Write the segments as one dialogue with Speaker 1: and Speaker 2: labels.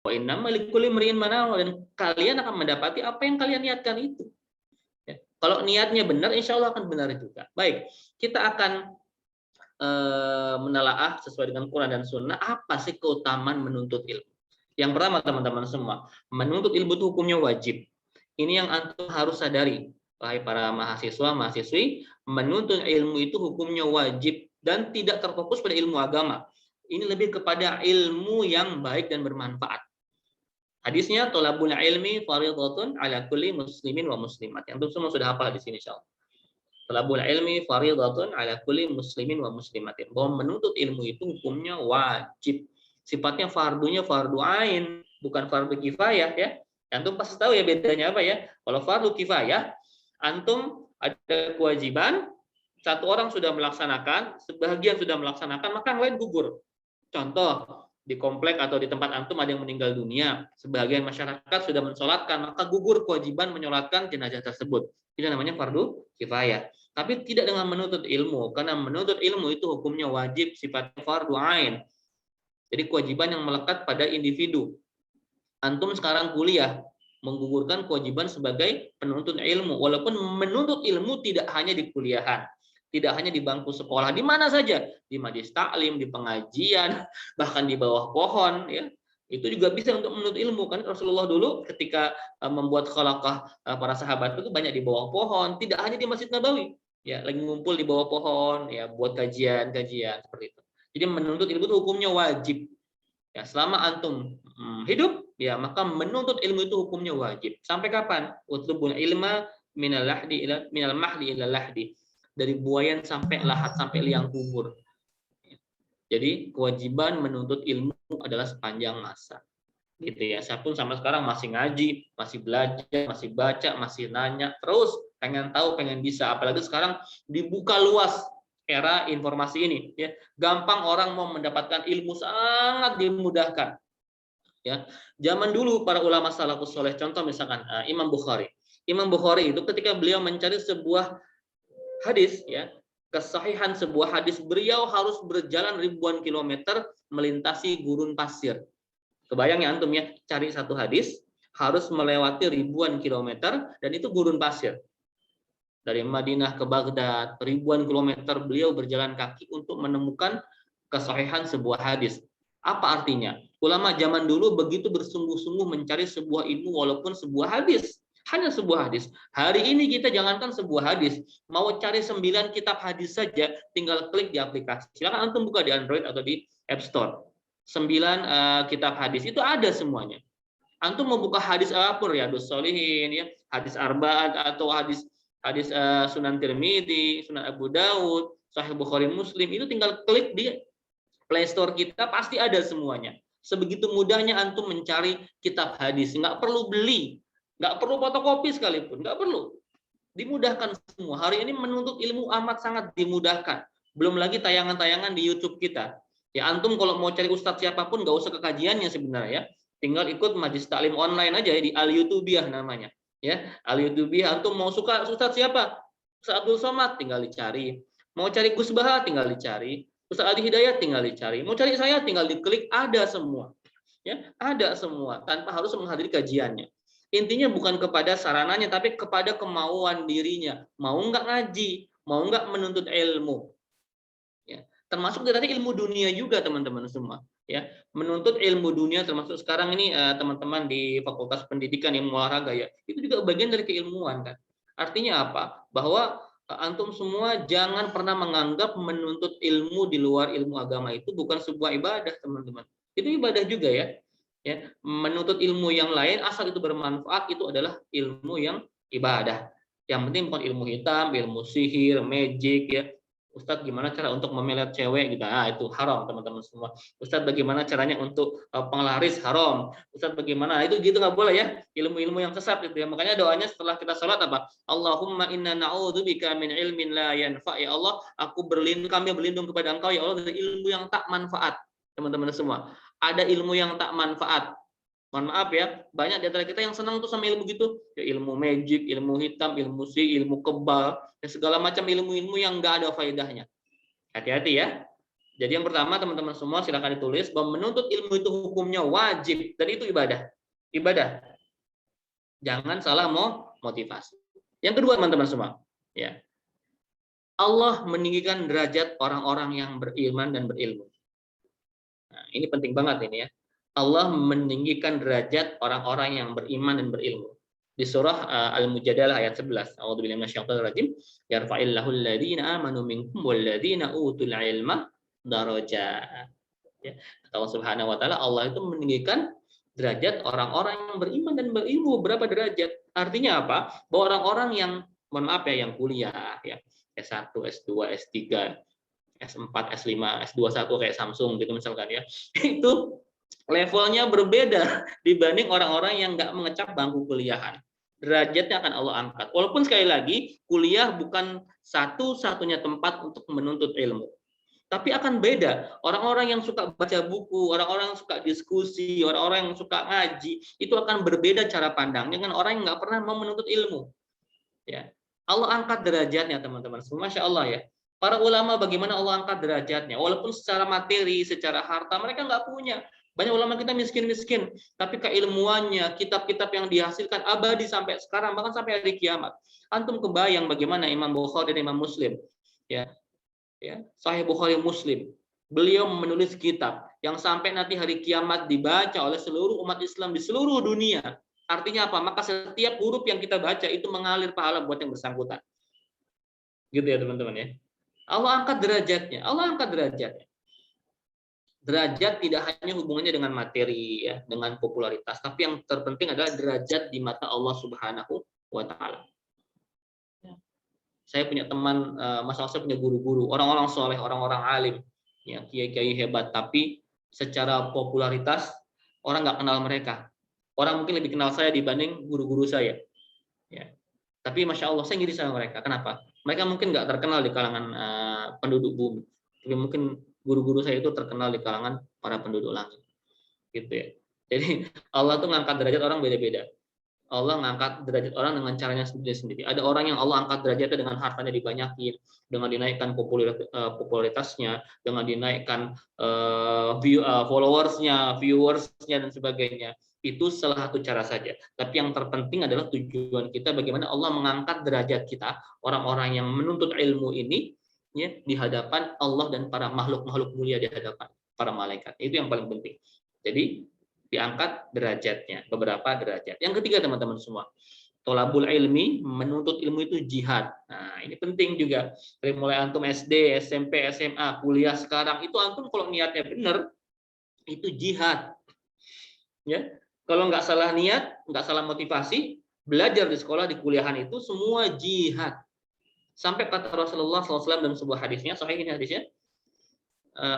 Speaker 1: Wa innamal likulli imri'in ma nawa, dan kalian akan mendapati apa yang kalian niatkan itu. Ya. Kalau niatnya benar, insya Allah akan benar juga. Baik, kita akan menelaah sesuai dengan Quran dan Sunnah apa sih keutamaan menuntut ilmu. Yang pertama teman-teman semua, menuntut ilmu itu hukumnya wajib. Ini yang antum harus sadari, wahai para mahasiswa mahasiswi, menuntut ilmu itu hukumnya wajib dan tidak terfokus pada ilmu agama. Ini lebih kepada ilmu yang baik dan bermanfaat. Hadisnya thalabul ilmi fardhatun ala kulli muslimin wa muslimat. Yang antum semua sudah hafal di sini insyaallah. Talabul ilmi fardhatun ala kulli muslimin wa muslimatin. Bahwa menuntut ilmu itu hukumnya wajib. Sifatnya fardunya fardu ain, bukan fardu kifayah ya. Antum pasti tahu ya bedanya apa ya. Kalau fardu kifayah, antum ada kewajiban, satu orang sudah melaksanakan, sebagian sudah melaksanakan, maka yang lain gugur. Contoh, di komplek atau di tempat antum ada yang meninggal dunia, sebagian masyarakat sudah mensolatkan, maka gugur kewajiban menyolatkan jenazah tersebut. Itu namanya fardu kifayah. Tapi tidak dengan menuntut ilmu, karena menuntut ilmu itu hukumnya wajib, sifatnya fardu ain. Jadi kewajiban yang melekat pada individu. Antum sekarang kuliah, menggugurkan kewajiban sebagai penuntut ilmu. Walaupun menuntut ilmu tidak hanya di kuliahan, tidak hanya di bangku sekolah, di mana saja, di majelis taklim, di pengajian, bahkan di bawah pohon, ya. Itu juga bisa untuk menuntut ilmu, kan Rasulullah dulu ketika membuat khalaqah para sahabat itu banyak di bawah pohon, tidak hanya di Masjid Nabawi, ya, lagi ngumpul di bawah pohon, ya, buat kajian seperti itu. Jadi menuntut ilmu itu hukumnya wajib. Ya, selama antum hidup, ya, maka menuntut ilmu itu hukumnya wajib. Sampai kapan? Utlubul ilma minal mahdi ila lahdi. Dari buayan sampai lahat, sampai liang kubur. Jadi kewajiban menuntut ilmu adalah sepanjang masa. Gitu ya. Saya pun sama sekarang masih ngaji, masih belajar, masih baca, masih nanya, terus pengen tahu, pengen bisa. Apalagi sekarang dibuka luas era informasi ini, ya. Gampang orang mau mendapatkan ilmu, sangat dimudahkan. Ya. Zaman dulu para ulama salafus soleh, contoh misalkan Imam Bukhari. Imam Bukhari itu ketika beliau mencari sebuah hadis, ya, kesahihan sebuah hadis, beliau harus berjalan ribuan kilometer melintasi gurun pasir. Kebayang ya antum ya, cari satu hadis harus melewati ribuan kilometer dan itu gurun pasir. Dari Madinah ke Baghdad, ribuan kilometer beliau berjalan kaki untuk menemukan kesahihan sebuah hadis. Apa artinya? Ulama zaman dulu begitu bersungguh-sungguh mencari sebuah ilmu walaupun sebuah hadis. Hanya sebuah hadis. Hari ini kita jangankan sebuah hadis, mau cari 9 kitab hadis saja, tinggal klik di aplikasi. Silakan antum buka di Android atau di App Store. 9 kitab hadis itu ada semuanya. Antum mau buka hadis apapun, Riyadhus Shalihin, ya, hadis Arba'at atau hadis Sunan Tirmidzi, Sunan Abu Daud, Sahih Bukhari Muslim, itu tinggal klik di Play Store kita, pasti ada semuanya. Sebegitu mudahnya antum mencari kitab hadis, nggak perlu beli, nggak perlu fotokopi sekalipun, nggak perlu. Dimudahkan semua. Hari ini menuntut ilmu amat sangat dimudahkan. Belum lagi tayangan-tayangan di YouTube kita. Ya, antum kalau mau cari ustadz siapapun nggak usah ke kajiannya sebenarnya, tinggal ikut majelis taklim online aja ya, di Al-Yutubiah namanya. Ya, Al-Yutubiah, antum mau suka ustadz siapa? Ustadz Abdul Somad, tinggal dicari. Mau cari Gus Baha, tinggal dicari. Ustadz Adi Hidayat, tinggal dicari. Mau cari saya, tinggal diklik, ada semua. Ya, ada semua tanpa harus menghadiri kajiannya. Intinya bukan kepada sarananya, tapi kepada kemauan dirinya. Mau nggak ngaji, mau nggak menuntut ilmu. Ya, termasuk dari ilmu dunia juga teman-teman semua. Ya, menuntut ilmu dunia termasuk sekarang ini teman-teman di Fakultas Pendidikan Ilmu Olahraga, ya, itu juga bagian dari keilmuan kan. Artinya apa? Bahwa antum semua jangan pernah menganggap menuntut ilmu di luar ilmu agama itu bukan sebuah ibadah, teman-teman. Itu ibadah juga ya. Ya, menuntut ilmu yang lain asal itu bermanfaat itu adalah ilmu yang ibadah. Yang penting bukan ilmu hitam, ilmu sihir, magic, ya. Ustadz gimana cara untuk memelet cewek gitu, itu haram teman-teman semua. Ustadz bagaimana caranya untuk penglaris, haram. Ustadz bagaimana, itu gitu nggak boleh ya, ilmu-ilmu yang sesat gitu ya. Makanya doanya setelah kita sholat apa? Allahumma inna na'udzubika min ilmin la yanfa. Ya Allah, kami berlindung kepada Engkau ya Allah dari ilmu yang tak manfaat. Teman-teman semua, ada ilmu yang tak manfaat. Mohon maaf ya, banyak di antara kita yang senang tuh sama ilmu gitu, ya, ilmu magic, ilmu hitam, ilmu ilmu kebal, dan segala macam ilmu-ilmu yang nggak ada faedahnya. Hati-hati ya. Jadi yang pertama teman-teman semua silakan ditulis bahwa menuntut ilmu itu hukumnya wajib dan itu ibadah. Ibadah. Jangan salah motivasi. Yang kedua teman-teman semua, ya. Allah meninggikan derajat orang-orang yang beriman dan berilmu. Nah, ini penting banget ini ya. Allah meninggikan derajat orang-orang yang beriman dan berilmu. Di surah Al-Mujadalah ayat 11. A'udzubillahi minasyaitonir rajim. Yarfa'illahu alladziina aamanu minkum walladziina utul ilma darajat. Ya. Allah Subhanahu wa taala, Allah itu meninggikan derajat orang-orang yang beriman dan berilmu. Berapa derajat? Artinya apa? Bahwa orang-orang yang, mohon maaf ya, yang kuliah ya, S1, S2, S3, S4, S5, S21 kayak Samsung gitu misalkan ya. Itu levelnya berbeda dibanding orang-orang yang nggak mengecap bangku kuliahan. Derajatnya akan Allah angkat. Walaupun sekali lagi kuliah bukan satu-satunya tempat untuk menuntut ilmu. Tapi akan beda. Orang-orang yang suka baca buku, orang-orang yang suka diskusi, orang-orang yang suka ngaji, itu akan berbeda cara pandangnya dengan orang yang nggak pernah mau menuntut ilmu. Ya, Allah angkat derajatnya teman-teman. Masya Allah ya. Para ulama bagaimana Allah angkat derajatnya. Walaupun secara materi, secara harta mereka nggak punya. Banyak ulama kita miskin-miskin, tapi keilmuannya, kitab-kitab yang dihasilkan abadi sampai sekarang, bahkan sampai hari kiamat. Antum kebayang bagaimana Imam Bukhari dan Imam Muslim, ya, Sahih Bukhari Muslim. Beliau menulis kitab yang sampai nanti hari kiamat dibaca oleh seluruh umat Islam di seluruh dunia. Artinya apa? Maka setiap huruf yang kita baca itu mengalir pahala buat yang bersangkutan. Gitu ya teman-teman ya. Allah angkat derajatnya. Allah angkat derajatnya. Derajat tidak hanya hubungannya dengan materi ya, dengan popularitas, tapi yang terpenting adalah derajat di mata Allah Subhanahu wa taala. Saya punya teman, masalah saya punya guru-guru, orang-orang soleh, orang-orang alim, ya, kiai-kiai hebat, tapi secara popularitas orang nggak kenal mereka. Orang mungkin lebih kenal saya dibanding guru-guru saya. Ya. Tapi masya Allah saya ngiri sama mereka. Kenapa? Mereka mungkin nggak terkenal di kalangan penduduk bumi, tapi mungkin guru-guru saya itu terkenal di kalangan para penduduk langit. Gitu ya. Jadi Allah tuh ngangkat derajat orang beda-beda. Allah ngangkat derajat orang dengan caranya sendiri-sendiri. Ada orang yang Allah angkat derajatnya dengan hartanya dibanyakin, dengan dinaikkan popularitasnya, dengan dinaikkan followersnya, viewersnya dan sebagainya. Itu salah satu cara saja. Tapi yang terpenting adalah tujuan kita bagaimana Allah mengangkat derajat kita, orang-orang yang menuntut ilmu ini, ya, di hadapan Allah dan para makhluk-makhluk mulia di hadapan para malaikat. Itu yang paling penting. Jadi diangkat derajatnya, beberapa derajat. Yang ketiga teman-teman semua, tolabul ilmi, menuntut ilmu itu jihad. Nah, ini penting juga. Dari mulai antum SD, SMP, SMA, kuliah sekarang, itu antum kalau niatnya benar, itu jihad. Ya, kalau nggak salah niat, nggak salah motivasi, belajar di sekolah, di kuliahan itu semua jihad. Sampai kata Rasulullah SAW dalam sebuah hadisnya, sahih ini hadisnya,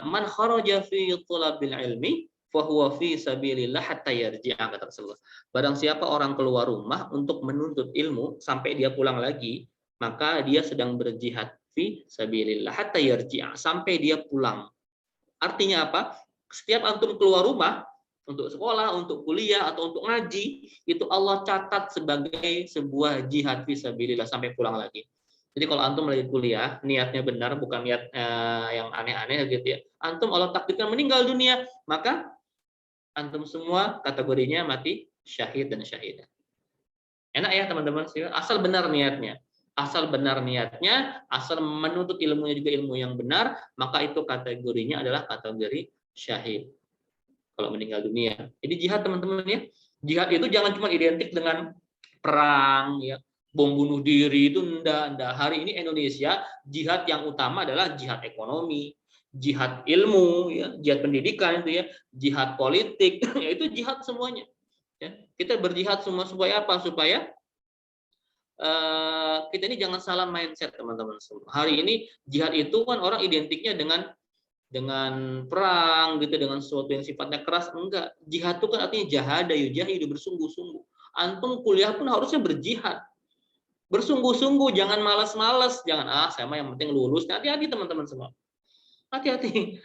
Speaker 1: man kharaja fi thalabil ilmi fahuwa fi sabilillah hatta yarji'a, kata Rasulullah. Barang siapa orang keluar rumah untuk menuntut ilmu sampai dia pulang lagi, maka dia sedang berjihad fi sabilillah hatta yarji'a, sampai dia pulang. Artinya apa? Setiap antum keluar rumah untuk sekolah, untuk kuliah atau untuk ngaji, itu Allah catat sebagai sebuah jihad fi sabilillah sampai pulang lagi. Jadi kalau antum lagi kuliah, niatnya benar, bukan niat yang aneh-aneh gitu ya. Antum Allah takdirkan meninggal dunia, maka antum semua kategorinya mati syahid dan syahidah. Enak ya teman-teman, asal benar niatnya. Asal benar niatnya, asal menuntut ilmunya juga ilmu yang benar, maka itu kategorinya adalah kategori syahid kalau meninggal dunia. Jadi jihad teman-teman ya. Jihad itu jangan cuma identik dengan perang ya, bom bunuh diri, itu enggak. Hari ini Indonesia jihad yang utama adalah jihad ekonomi, jihad ilmu, ya, jihad pendidikan itu ya, jihad politik, ya itu jihad semuanya. Ya. Kita berjihad semua supaya apa? Supaya kita ini jangan salah mindset teman-teman semua. Hari ini jihad itu kan orang identiknya dengan perang gitu, dengan sesuatu yang sifatnya keras. Enggak, jihad itu kan artinya jahada yujahidu, bersungguh-sungguh. Antum kuliah pun harusnya berjihad, bersungguh-sungguh, jangan malas-malas, jangan saya mah yang penting lulus. Hati-hati teman-teman semua, hati-hati.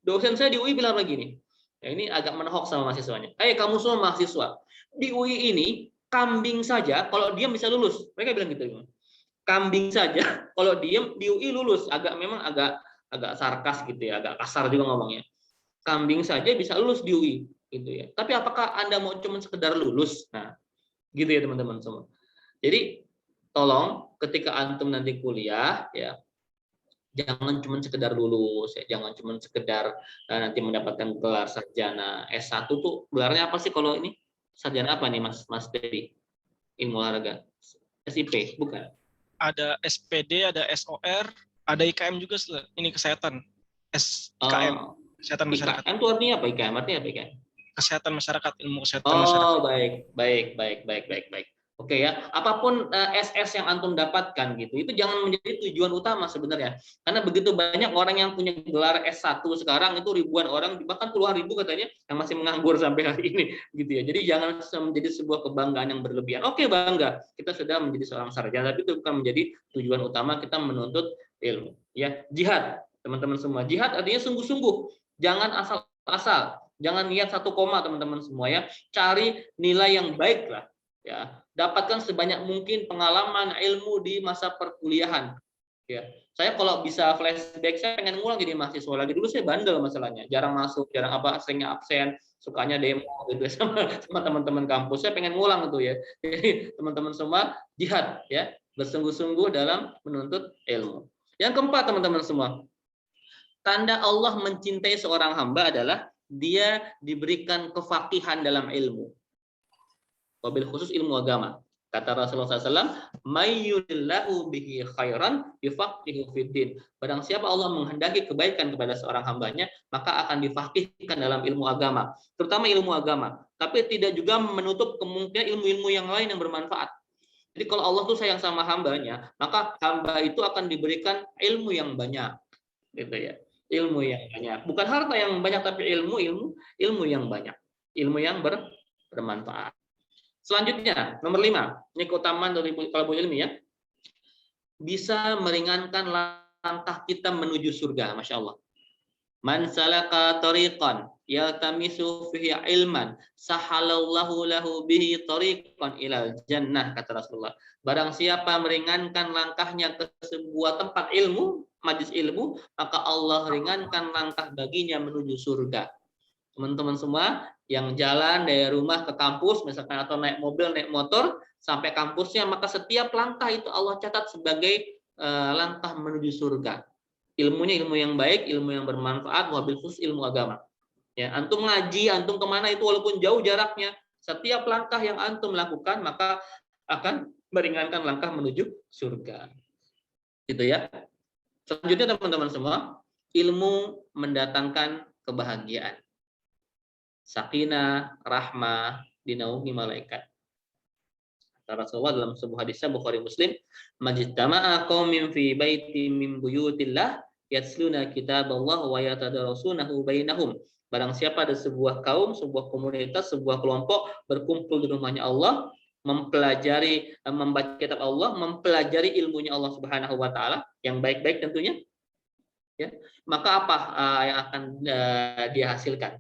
Speaker 1: Dosen saya di UI bilang lagi nih, ya ini agak menohok sama mahasiswanya. Kamu semua mahasiswa di UI ini, kambing saja kalau diam bisa lulus. Mereka bilang gitu, kambing saja kalau diam di UI lulus. Memang agak agak sarkas gitu ya, agak kasar juga ngomongnya. Kambing saja bisa lulus di UI gitu ya. Tapi apakah Anda mau cuma sekedar lulus? Nah, gitu ya teman-teman semua. Jadi tolong ketika antum nanti kuliah ya, jangan cuma sekedar lulus ya, jangan cuma sekedar nanti mendapatkan gelar sarjana S1 tuh gelarnya apa sih kalau ini? Sarjana apa nih Mas Mas Dedi? Ilmu olahraga. SIP, bukan?
Speaker 2: Ada SPD, ada SOR, ada IKM juga, ini kesehatan. IKM, kesehatan masyarakat.
Speaker 1: IKM itu artinya apa? IKM artinya apa IKM?
Speaker 2: Kesehatan masyarakat, ilmu kesehatan masyarakat.
Speaker 1: Baik. Oke ya, apapun SS yang antum dapatkan gitu, itu jangan menjadi tujuan utama sebenarnya. Karena begitu banyak orang yang punya gelar S1 sekarang, itu ribuan orang, bahkan puluhan ribu katanya yang masih menganggur sampai hari ini gitu ya. Jadi jangan menjadi sebuah kebanggaan yang berlebihan. Oke, bangga, kita sudah menjadi seorang sarjana, tapi itu bukan menjadi tujuan utama kita menuntut ilmu. Ya, jihad, teman-teman semua. Jihad artinya sungguh-sungguh. Jangan asal-asal. Jangan niat 1 koma teman-teman semua ya. Cari nilai yang baik lah. Ya, dapatkan sebanyak mungkin pengalaman ilmu di masa perkuliahan. Ya, saya kalau bisa flashback, saya pengen ngulang jadi mahasiswa lagi. Dulu saya bandel masalahnya, jarang masuk, jarang apa, seringnya absen, sukanya demo gitu sama teman-teman kampus. Saya pengen ngulang itu ya. Jadi teman-teman semua jihad ya, bersungguh-sungguh dalam menuntut ilmu. Yang keempat teman-teman semua, tanda Allah mencintai seorang hamba adalah dia diberikan kefakihan dalam ilmu. Wabil khusus ilmu agama. Kata Rasulullah SAW, "Mayyurillahu bihi khairan yufaqihu fiddin." Barang siapa Allah menghendaki kebaikan kepada seorang hambanya, maka akan difaqihkan dalam ilmu agama, terutama ilmu agama. Tapi tidak juga menutup kemungkinan ilmu-ilmu yang lain yang bermanfaat. Jadi kalau Allah tuh sayang sama hambanya, maka hamba itu akan diberikan ilmu yang banyak, gitu ya. Ilmu yang banyak, bukan harta yang banyak, tapi ilmu yang banyak, ilmu yang bermanfaat. Selanjutnya, nomor 5, ini keutamaan dari talabul ilmi ya, bisa meringankan langkah kita menuju surga, masya Allah. Man salaka tariqan yaltamisu fihi ilman sahalallahu lahu bihi tariqan ilal jannah, kata Rasulullah. Barang siapa meringankan langkahnya ke sebuah tempat ilmu, majlis ilmu, maka Allah ringankan langkah baginya menuju surga. Teman-teman semua yang jalan dari rumah ke kampus misalkan, atau naik mobil, naik motor sampai kampusnya, maka setiap langkah itu Allah catat sebagai langkah menuju surga. Ilmunya ilmu yang baik, ilmu yang bermanfaat, wabil khusus ilmu agama. Ya, antum ngaji, antum kemana itu walaupun jauh jaraknya, setiap langkah yang antum lakukan maka akan meringankan langkah menuju surga. Gitu ya. Selanjutnya teman-teman semua, ilmu mendatangkan kebahagiaan. Sakinah, rahmah, dinaungi malaikat. Kata Rasulullah dalam sebuah hadisnya Bukhari Muslim, "Majtama'a qaumin fi baitin min buyutillah yatsluna kitaballah wa yatadarasunahu bainahum." Barang siapa ada sebuah kaum, sebuah komunitas, sebuah kelompok berkumpul di rumahnya Allah, mempelajari, membaca kitab Allah, mempelajari ilmunya Allah Subhanahu wa taala yang baik-baik tentunya. Ya, maka apa yang akan dia hasilkan?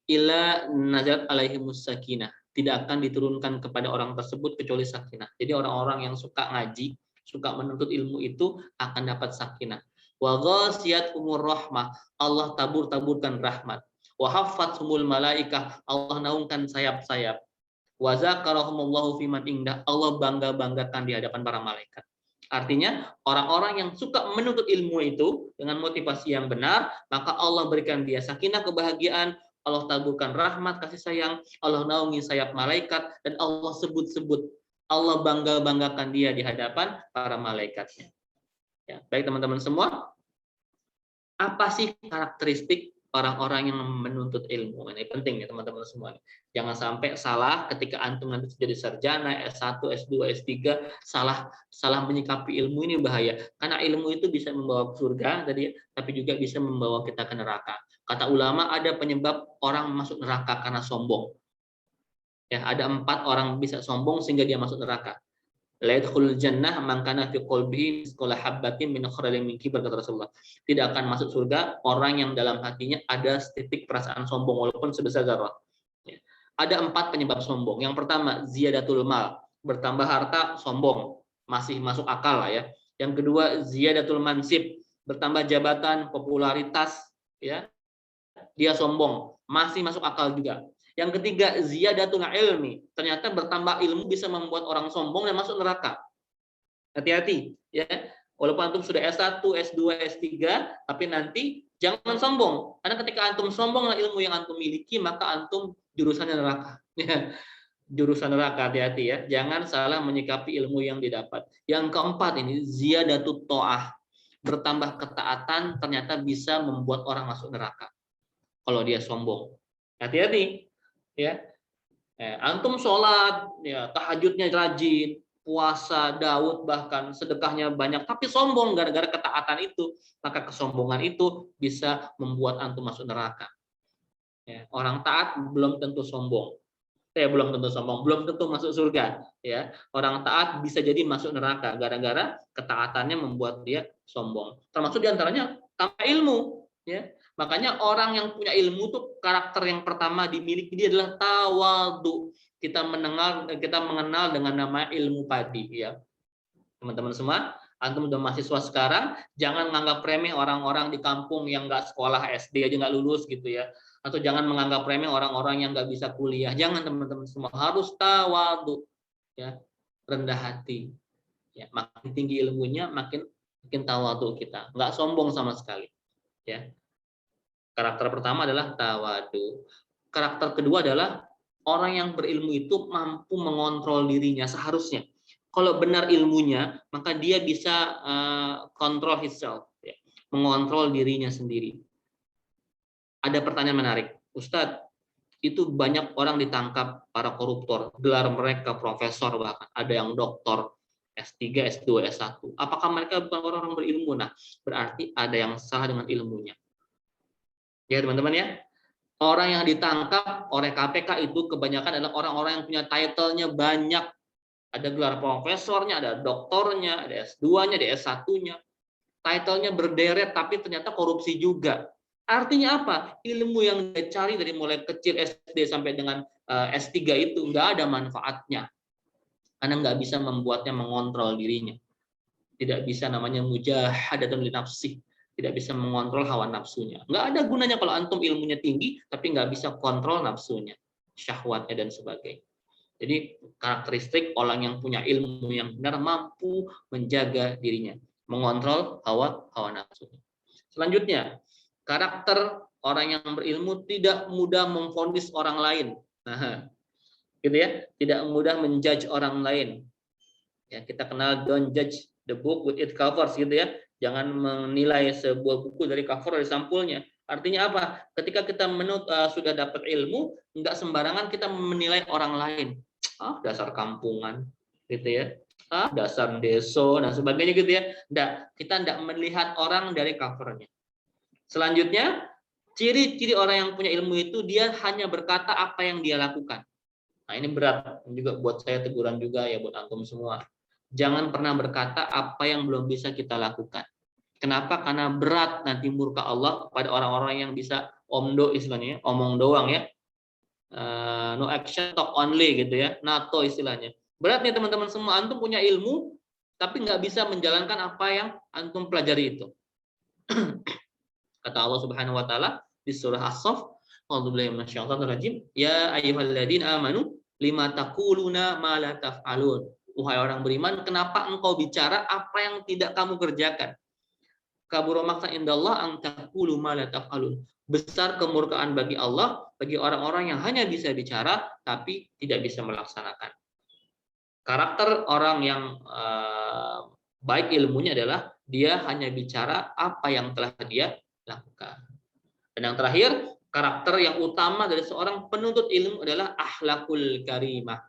Speaker 1: Illa nazarat alaihimus sakinah, tidak akan diturunkan kepada orang tersebut kecuali sakinah. Jadi orang-orang yang suka ngaji, suka menuntut ilmu itu akan dapat sakinah. Wa ghasiyatuhumur rahmah, Allah tabur-taburkan rahmat. Wa haffathumul malaikah, Allah naungkan sayap-sayap. Wa zakarahumullahu fiman indah, Allah bangga-banggakan di hadapan para malaikat. Artinya orang-orang yang suka menuntut ilmu itu dengan motivasi yang benar, maka Allah berikan dia sakinah, kebahagiaan, Allah taburkan rahmat, kasih sayang, Allah naungi sayap malaikat, dan Allah sebut-sebut, Allah bangga-banggakan dia di hadapan para malaikatnya. Ya, baik teman-teman semua, apa sih karakteristik orang-orang yang menuntut ilmu? Ini penting ya teman-teman semua. Jangan sampai salah ketika antum nanti jadi sarjana, S1, S2, S3, salah menyikapi ilmu, ini bahaya. Karena ilmu itu bisa membawa ke surga tadi, tapi juga bisa membawa kita ke neraka. Kata ulama, ada penyebab orang masuk neraka karena sombong. Ya, ada 4 orang bisa sombong sehingga dia masuk neraka. La yadkhulul jannah man kana fi qalbihi mithqala habatin min khardalin min kibar, kata Rasulullah. Tidak akan masuk surga orang yang dalam hatinya ada setitik perasaan sombong walaupun sebesar zarah. Ya. Ada 4 penyebab sombong. Yang pertama, ziyadatul mal, bertambah harta sombong, masih masuk akal lah ya. Yang kedua, ziyadatul mansib, bertambah jabatan, popularitas, ya, dia sombong, masih masuk akal juga. Yang ketiga, ziyadatul ilmi, ternyata bertambah ilmu bisa membuat orang sombong dan masuk neraka. Hati-hati, ya. Walaupun antum sudah S1, S2, S3, tapi nanti jangan sombong. Karena ketika antum sombong dengan ilmu yang antum miliki, maka antum jurusannya neraka. Jurusan neraka, hati-hati ya. Jangan salah menyikapi ilmu yang didapat. Yang keempat ini, ziyadatut ta'ah. Bertambah ketaatan ternyata bisa membuat orang masuk neraka. Kalau dia sombong. Hati-hati. Ya. Antum sholat, ya, tahajudnya rajin, puasa, Daud bahkan sedekahnya banyak, tapi sombong gara-gara ketaatan itu, maka kesombongan itu bisa membuat antum masuk neraka. Ya, orang taat belum tentu sombong. Belum tentu sombong, belum tentu masuk surga. Ya, orang taat bisa jadi masuk neraka gara-gara ketaatannya membuat dia sombong. Termasuk diantaranya tanpa ilmu. Ya, makanya orang yang punya ilmu tuh karakter yang pertama dimiliki dia adalah tawadhu. Kita mengenal dengan nama ilmu padi, ya. Teman-teman semua, antum udah mahasiswa sekarang, jangan menganggap remeh orang-orang di kampung yang nggak sekolah SD aja nggak lulus gitu ya, atau jangan menganggap remeh orang-orang yang nggak bisa kuliah. Jangan, teman-teman semua, harus tawadhu, ya, rendah hati. Ya, makin tinggi ilmunya, makin tawadhu kita, nggak sombong sama sekali. Ya, karakter pertama adalah tawadhu. Karakter kedua adalah orang yang berilmu itu mampu mengontrol dirinya seharusnya. Kalau benar ilmunya, maka dia bisa control himself, ya, mengontrol dirinya sendiri. Ada pertanyaan menarik, Ustadz, itu banyak orang ditangkap para koruptor, gelar mereka profesor, bahkan ada yang doktor, S3, S2, S1. Apakah mereka bukan orang-orang berilmu? Nah, berarti ada yang salah dengan ilmunya. Ya, teman-teman ya. Orang yang ditangkap oleh KPK itu kebanyakan adalah orang-orang yang punya title-nya banyak. Ada gelar profesornya, ada doktornya, ada S2-nya, ada S1-nya. Title-nya berderet, tapi ternyata korupsi juga. Artinya apa? Ilmu yang dia cari dari mulai kecil SD sampai dengan S3 itu nggak ada manfaatnya. Karena nggak bisa membuatnya mengontrol dirinya. Tidak bisa, namanya mujahadatun li nafsih. Tidak bisa mengontrol hawa nafsunya. Nggak ada gunanya kalau antum ilmunya tinggi, tapi nggak bisa kontrol nafsunya, syahwatnya, dan sebagainya. Jadi karakteristik orang yang punya ilmu yang benar mampu menjaga dirinya, mengontrol hawa nafsunya. Selanjutnya, karakter orang yang berilmu tidak mudah memvonis orang lain. Nah, gitu ya, tidak mudah menjudge orang lain. Ya, kita kenal don't judge the book with its covers, gitu ya. Jangan menilai sebuah buku dari cover, dari sampulnya. Artinya apa? Ketika kita sudah dapat ilmu, nggak sembarangan kita menilai orang lain. Dasar kampungan, gitu ya. Dasar deso, dan sebagainya, gitu ya. Kita nggak melihat orang dari covernya. Selanjutnya, ciri-ciri orang yang punya ilmu itu dia hanya berkata apa yang dia lakukan. Nah, ini berat juga buat saya, teguran juga ya buat antum semua. Jangan pernah berkata apa yang belum bisa kita lakukan. Kenapa? Karena berat nanti murka Allah pada orang-orang yang bisa omdo, istilahnya, omong doang ya. No action, talk only, gitu ya. NATO istilahnya. Berat nih teman-teman semua, antum punya ilmu tapi nggak bisa menjalankan apa yang antum pelajari itu. Kata Allah Subhanahu wa taala di surah As-Saff, "A'udzubillahi minasyaitonir rajim, ya ayyuhalladzina amanu lima taquluna ma la taf'alun." Wahai orang beriman, kenapa engkau bicara apa yang tidak kamu kerjakan? Kabura maqtan indallah an taqulu ma la taf'alun. Besar kemurkaan bagi Allah bagi orang-orang yang hanya bisa bicara tapi tidak bisa melaksanakan. Karakter orang yang baik ilmunya adalah dia hanya bicara apa yang telah dia lakukan. Dan yang terakhir, karakter yang utama dari seorang penuntut ilmu adalah akhlakul karimah.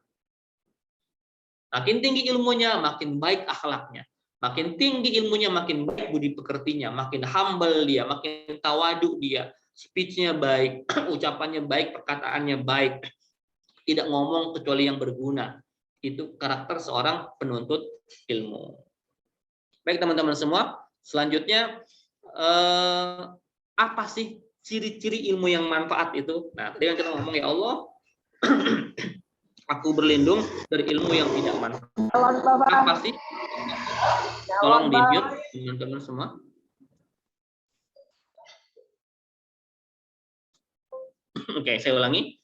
Speaker 1: Makin tinggi ilmunya, makin baik akhlaknya. Makin tinggi ilmunya, makin baik budi pekertinya, makin humble dia, makin tawaduk dia, speech-nya baik, ucapannya baik, perkataannya baik, tidak ngomong kecuali yang berguna. Itu karakter seorang penuntut ilmu. Baik teman-teman semua, selanjutnya apa sih ciri-ciri ilmu yang manfaat itu? Nah, tadi kan kita ngomong, ya Allah, aku berlindung dari ilmu yang tidak manfaat. Apa sih? Tolong di-mute teman-teman semua. Oke, saya ulangi.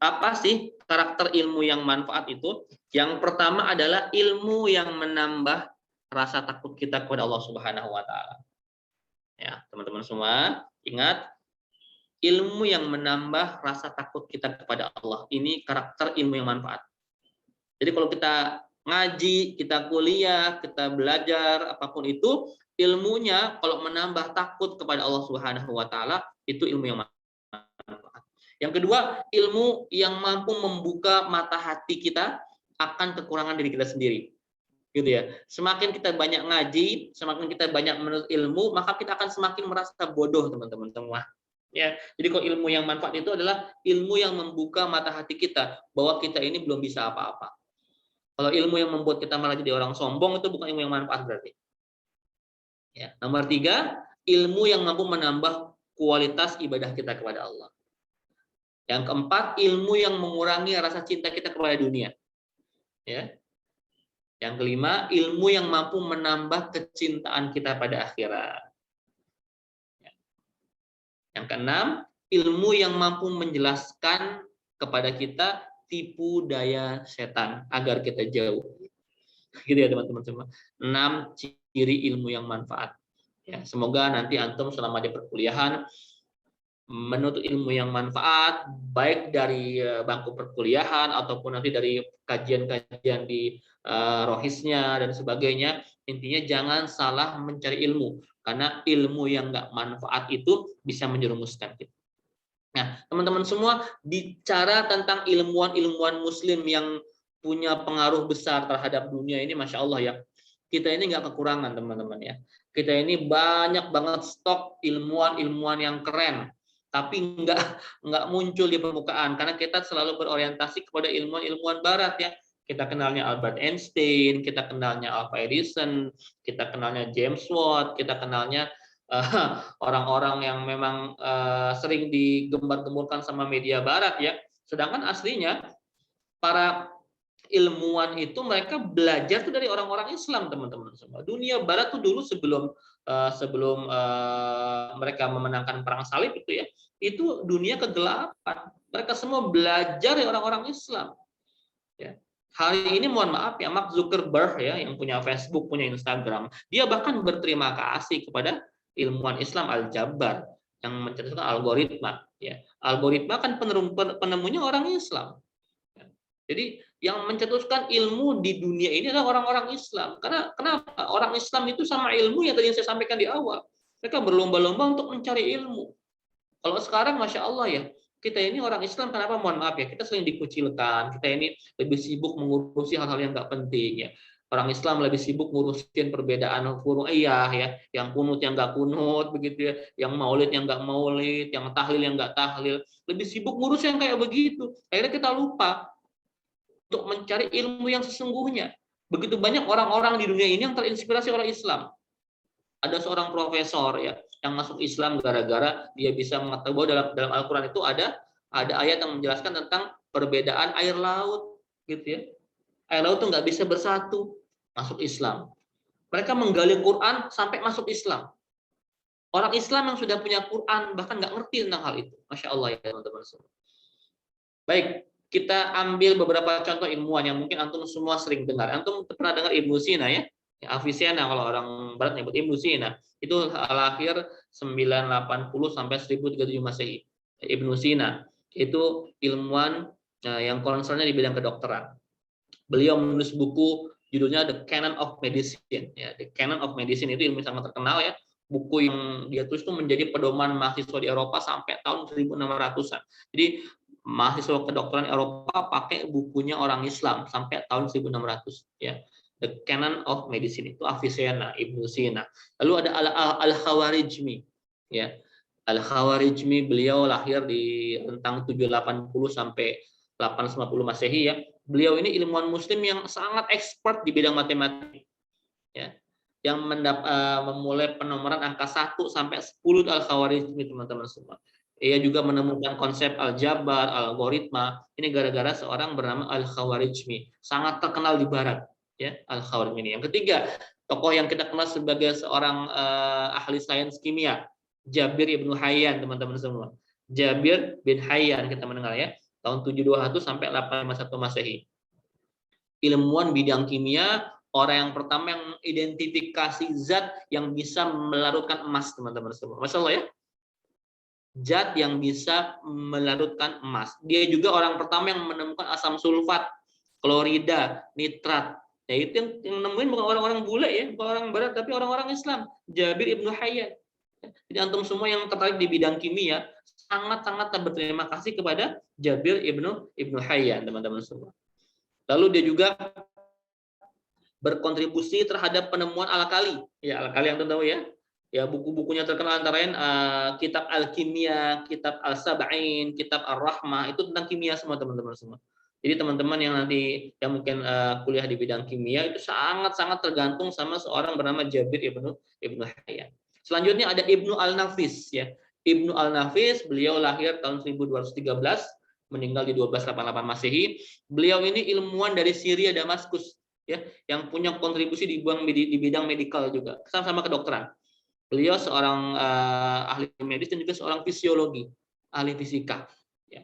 Speaker 1: Apa sih karakter ilmu yang manfaat itu? Yang pertama adalah ilmu yang menambah rasa takut kita kepada Allah Subhanahu wa taala. Ya, teman-teman semua, ingat ilmu yang menambah rasa takut kita kepada Allah. Ini karakter ilmu yang manfaat. Jadi kalau kita ngaji, kita kuliah, kita belajar apapun itu, ilmunya kalau menambah takut kepada Allah Subhanahu wa taala, itu ilmu yang manfaat. Yang kedua, ilmu yang mampu membuka mata hati kita akan kekurangan diri kita sendiri. Gitu ya. Semakin kita banyak ngaji, semakin kita banyak menuntut ilmu, maka kita akan semakin merasa bodoh, teman-teman semua. Ya, jadi kalau ilmu yang manfaat itu adalah ilmu yang membuka mata hati kita bahwa kita ini belum bisa apa-apa. Kalau ilmu yang membuat kita malah jadi orang sombong, itu bukan ilmu yang manfaat berarti. Ya. Nomor 3, ilmu yang mampu menambah kualitas ibadah kita kepada Allah. Yang keempat, ilmu yang mengurangi rasa cinta kita kepada dunia. Ya. Yang kelima, ilmu yang mampu menambah kecintaan kita pada akhirat. Ya. Yang keenam, ilmu yang mampu menjelaskan kepada kita tipu daya setan agar kita jauh. Gitu ya teman-teman semua. 6 ciri ilmu yang manfaat. Ya, semoga nanti antum selama di perkuliahan menuntut ilmu yang manfaat, baik dari bangku perkuliahan ataupun nanti dari kajian-kajian di rohisnya dan sebagainya. Intinya jangan salah mencari ilmu, karena ilmu yang nggak manfaat itu bisa menjerumuskan kita. Nah, teman-teman semua, bicara tentang ilmuwan-ilmuwan muslim yang punya pengaruh besar terhadap dunia ini, Masya Allah ya, kita ini nggak kekurangan teman-teman ya. Kita ini banyak banget stok ilmuwan-ilmuwan yang keren, tapi nggak muncul di permukaan karena kita selalu berorientasi kepada ilmuwan-ilmuwan barat ya. Kita kenalnya Albert Einstein, kita kenalnya Alva Edison, kita kenalnya James Watt, kita kenalnya orang-orang yang memang sering digembar-gemburkan sama media barat ya. Sedangkan aslinya para ilmuwan itu mereka belajar tuh dari orang-orang Islam, teman-teman semua. Dunia barat tuh dulu sebelum mereka memenangkan perang salib itu ya, itu dunia kegelapan. Mereka semua belajar dari orang-orang Islam. Ya. Hari ini mohon maaf ya, Mark Zuckerberg ya yang punya Facebook, punya Instagram, dia bahkan berterima kasih kepada ilmuwan Islam Al-Jabbar yang mencetuskan algoritma ya. Algoritma kan penemunya orang Islam. Jadi yang mencetuskan ilmu di dunia ini adalah orang-orang Islam. Karena kenapa? Orang Islam itu sama ilmu yang tadi saya sampaikan di awal. Mereka berlomba-lomba untuk mencari ilmu. Kalau sekarang Masya Allah ya, kita ini orang Islam kenapa? Mohon maaf ya, kita sering dikucilkan. Kita ini lebih sibuk mengurusi hal-hal yang nggak penting ya. Orang Islam lebih sibuk ngurusin perbedaan furu'iyah ya, yang kunut yang nggak kunut begitu ya, yang maulid yang nggak maulid, yang tahlil yang nggak tahlil. Lebih sibuk ngurus yang kayak begitu. Akhirnya kita lupa untuk mencari ilmu yang sesungguhnya. Begitu banyak orang-orang di dunia ini yang terinspirasi oleh Islam. Ada seorang profesor ya yang masuk Islam gara-gara dia bisa mengetahui bahwa dalam Al-Qur'an itu ada ayat yang menjelaskan tentang perbedaan air laut gitu ya. Air laut itu nggak bisa bersatu, masuk Islam. Mereka menggali Quran sampai masuk Islam. Orang Islam yang sudah punya Quran bahkan nggak ngerti tentang hal itu. Masya Allah ya teman-teman semua. Baik, kita ambil beberapa contoh ilmuwan yang mungkin antum semua sering dengar. Antum pernah dengar Ibnu Sina ya? Avicenna kalau orang barat nyebut Ibnu Sina. Itu lahir 980 sampai 1037 Masehi. Ibnu Sina itu ilmuwan yang concernnya di bidang kedokteran. Beliau menulis buku judulnya The Canon of Medicine. Ya, The Canon of Medicine itu ilmu sangat terkenal ya. Buku yang dia tulis itu menjadi pedoman mahasiswa di Eropa sampai tahun 1600-an. Jadi mahasiswa kedokteran Eropa pakai bukunya orang Islam sampai tahun 1600 ya. The Canon of Medicine itu Avicenna, Ibnu Sina. Lalu ada Al-Khawarizmi ya. Al-Khawarizmi beliau lahir di rentang 780 sampai 850 Masehi ya. Beliau ini ilmuwan muslim yang sangat expert di bidang matematik ya. Yang memulai penomoran angka 1 sampai 10 Al-Khawarizmi teman-teman semua. Ia juga menemukan konsep aljabar, algoritma. Ini gara-gara seorang bernama Al-Khawarizmi, sangat terkenal di barat ya, Al-Khawarizmi ini. Yang ketiga, tokoh yang kita kenal sebagai seorang ahli sains kimia, Jabir Ibnu Hayyan, teman-teman semua. Jabir bin Hayyan, kita mendengar ya, tahun 721 sampai 851 Masehi. Ilmuwan bidang kimia, orang yang pertama yang mengidentifikasi zat yang bisa melarutkan emas, teman-teman semua. Masya Allah ya. Zat yang bisa melarutkan emas. Dia juga orang pertama yang menemukan asam sulfat, klorida, nitrat. Ya, itu yang nemuin bukan orang-orang bule ya, bukan orang barat, tapi orang-orang Islam. Jabir ibnu Hayyan. Jadi antum semua yang tertarik di bidang kimia, sangat-sangat berterima kasih kepada Jabir ibnu Hayyan, teman-teman semua. Lalu dia juga berkontribusi terhadap penemuan alkali. Ya, alkali yang tahu ya. Ya, buku-bukunya terkenal antara lain kitab Al-Kimia, kitab Al-Sab'in, kitab Ar-Rahmah, itu tentang kimia semua, teman-teman semua. Jadi teman-teman yang nanti yang mungkin kuliah di bidang kimia itu sangat-sangat tergantung sama seorang bernama Jabir ibnu Hayyan. Selanjutnya ada Ibnu Al-Nafis ya. Ibnu Al-Nafis, beliau lahir tahun 1213, meninggal di 1288 Masehi. Beliau ini ilmuwan dari Syria Damaskus ya, yang punya kontribusi di bidang medikal juga, sama-sama kedokteran. Beliau seorang ahli medis dan juga seorang fisiologi, ahli fisika. Ya.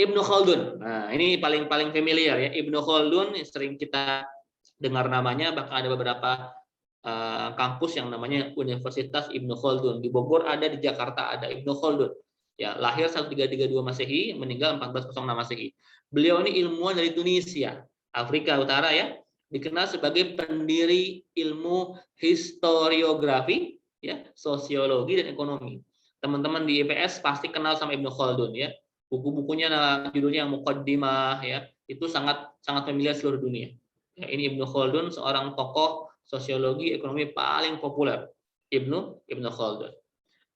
Speaker 1: Ibnu Khaldun, nah ini paling familiar ya. Ibnu Khaldun yang sering kita dengar namanya, bahkan ada beberapa kampus yang namanya Universitas Ibnu Khaldun. Di Bogor ada, di Jakarta ada Ibnu Khaldun. Ya, lahir 1332 Masehi, meninggal 1406 Masehi. Beliau ini ilmuwan dari Tunisia, Afrika Utara ya. Dikenal sebagai pendiri ilmu historiografi, ya, sosiologi dan ekonomi. Teman-teman di IPS pasti kenal sama Ibnu Khaldun ya. Buku-bukunya judulnya yang Muqaddimah ya, itu sangat familiar seluruh dunia. Ya, ini Ibnu Khaldun, seorang tokoh sosiologi ekonomi paling populer. Ibnu Khaldun.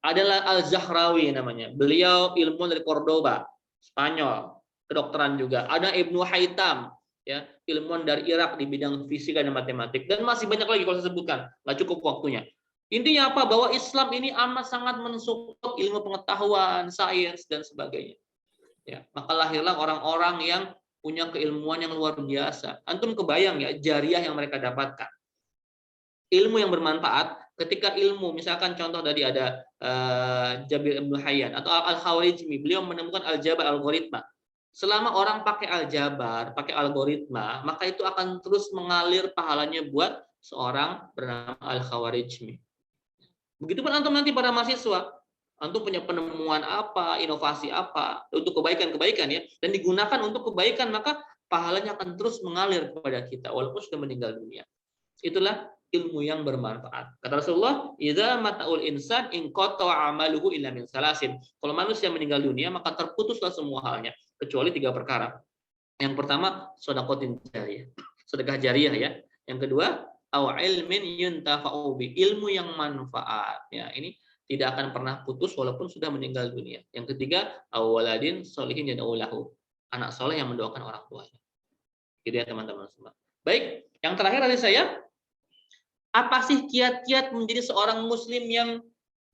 Speaker 1: Adalah Al-Zahrawi namanya. Beliau ilmuwan dari Cordoba, Spanyol, kedokteran juga. Ada Ibnu Haytham, ya, ilmuwan dari Irak di bidang fisika dan matematik, dan masih banyak lagi kalau saya sebutkan, nggak cukup waktunya. Intinya apa? Bahwa Islam ini amat sangat mensupport ilmu pengetahuan, sains dan sebagainya. Ya, maka lahirlah orang-orang yang punya keilmuan yang luar biasa. Antum kebayang ya jariah yang mereka dapatkan. Ilmu yang bermanfaat, ketika ilmu, misalkan contoh tadi ada Jabir ibnu Hayyan atau Al-Khawarizmi, beliau menemukan aljabar, algoritma. Selama orang pakai aljabar, pakai algoritma, maka itu akan terus mengalir pahalanya buat seorang bernama Al-Khawarizmi. Begitupun antum nanti para mahasiswa, antum punya penemuan apa, inovasi apa untuk kebaikan-kebaikan ya, dan digunakan untuk kebaikan, maka pahalanya akan terus mengalir kepada kita walaupun sudah meninggal dunia. Itulah ilmu yang bermanfaat. Kata Rasulullah, "Idza mata'ul insan in qata'a 'amaluhu illa min salasin." Kalau manusia meninggal dunia, maka terputuslah semua halnya kecuali 3 perkara. Yang pertama, sedekah jariyah. Sedekah jariyah ya. Yang kedua, au ilmin yuntafa'u bi, ilmu yang manfaat. Ya, ini tidak akan pernah putus walaupun sudah meninggal dunia. Yang ketiga, au waladin sholihin yad'u lahu, anak soleh yang mendoakan orang tuanya. Gitu ya teman-teman semua. Baik, yang terakhir dari saya, apa sih kiat-kiat menjadi seorang muslim yang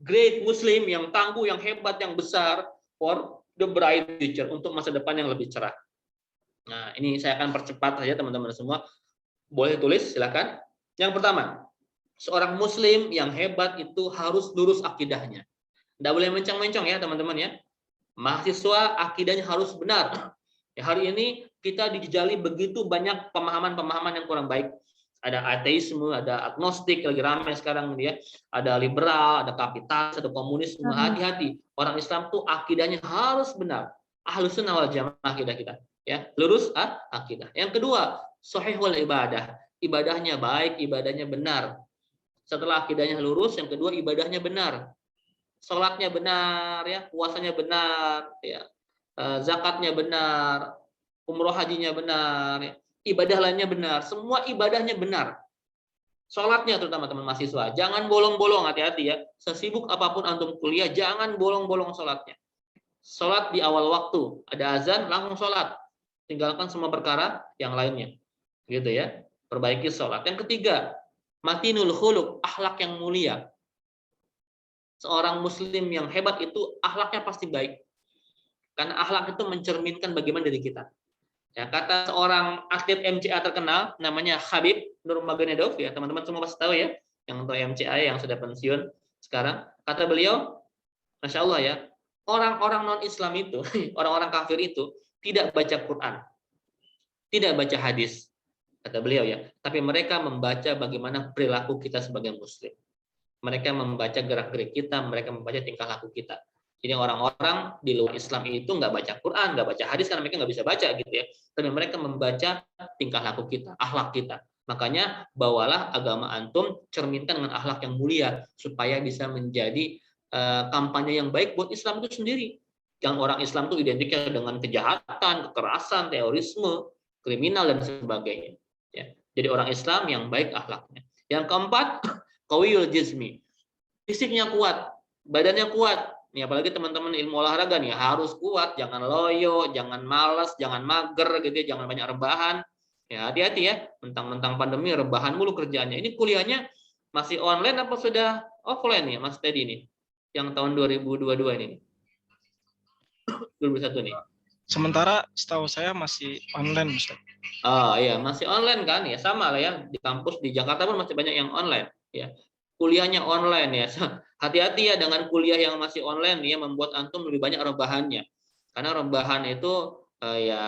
Speaker 1: great muslim, yang tangguh, yang hebat, yang besar for the bright future, untuk masa depan yang lebih cerah? Nah, ini saya akan percepat saja teman-teman semua. Boleh tulis, silakan. Yang pertama, seorang muslim yang hebat itu harus lurus akidahnya. Tidak boleh mencong-mencong ya teman-teman ya. Mahasiswa akidahnya harus benar. Ya, hari ini kita dijejali begitu banyak pemahaman-pemahaman yang kurang baik. Ada ateisme, ada agnostik, lagi ramai sekarang dia. Ada liberal, ada kapitalis, ada komunis. Hati-hati. Orang Islam tuh akidahnya harus benar. Ahlus sunnah wal jamaah akidah kita. Ya, lurus akidah. Yang kedua, shahihul ibadah. Ibadahnya baik, ibadahnya benar. Setelah akidahnya lurus, yang kedua ibadahnya benar. Salatnya benar, ya, puasanya benar, ya, zakatnya benar, umroh hajinya benar, ya, ibadah lainnya benar, semua ibadahnya benar. Salatnya terutama teman mahasiswa, jangan bolong-bolong, hati-hati ya. Sesibuk apapun antum kuliah, jangan bolong-bolong salatnya. Salat di awal waktu, ada azan langsung salat. Tinggalkan semua perkara yang lainnya. Gitu ya. Perbaiki salat. Yang ketiga, matinul khuluq, akhlak yang mulia. Seorang muslim yang hebat itu akhlaknya pasti baik. Karena akhlak itu mencerminkan bagaimana diri kita. Ya, kata seorang atlet MCA terkenal namanya Khabib Nurmagomedov, ya teman-teman semua pasti tahu ya, yang untuk MCA yang sudah pensiun sekarang. Kata beliau, Masya Allah ya, orang-orang non-Islam itu, orang-orang kafir itu tidak baca Quran, tidak baca hadis, kata beliau ya. Tapi mereka membaca bagaimana perilaku kita sebagai Muslim. Mereka membaca gerak-gerik kita, mereka membaca tingkah laku kita. Jadi orang-orang di luar Islam itu nggak baca Quran, nggak baca hadis karena mereka nggak bisa baca gitu ya. Tapi mereka membaca tingkah laku kita, akhlak kita. Makanya bawalah agama antum cerminkan dengan akhlak yang mulia supaya bisa menjadi kampanye yang baik buat Islam itu sendiri. Yang orang Islam itu identiknya dengan kejahatan, kekerasan, terorisme, kriminal dan sebagainya. Ya. Jadi orang Islam yang baik akhlaknya. Yang keempat, qawiyul jismi. Fisiknya kuat, badannya kuat. Nih apalagi teman-teman ilmu olahraga nih harus kuat, jangan loyo, jangan malas, jangan mager gitu ya, jangan banyak rebahan. Ya hati-hati ya, mentang-mentang pandemi rebahan mulu kerjaannya. Ini kuliahnya masih online apa sudah offline ya Mas Teddy nih? Yang tahun 2022 ini. 2021 nih.
Speaker 2: Sementara setahu saya masih online, Ustaz.
Speaker 1: Oh iya, masih online kan ya, sama lah ya. Di kampus di Jakarta pun masih banyak yang online ya. Kuliahnya online ya. Hati-hati ya dengan kuliah yang masih online ya, membuat antum lebih banyak rebahannya. Karena rebahan itu ya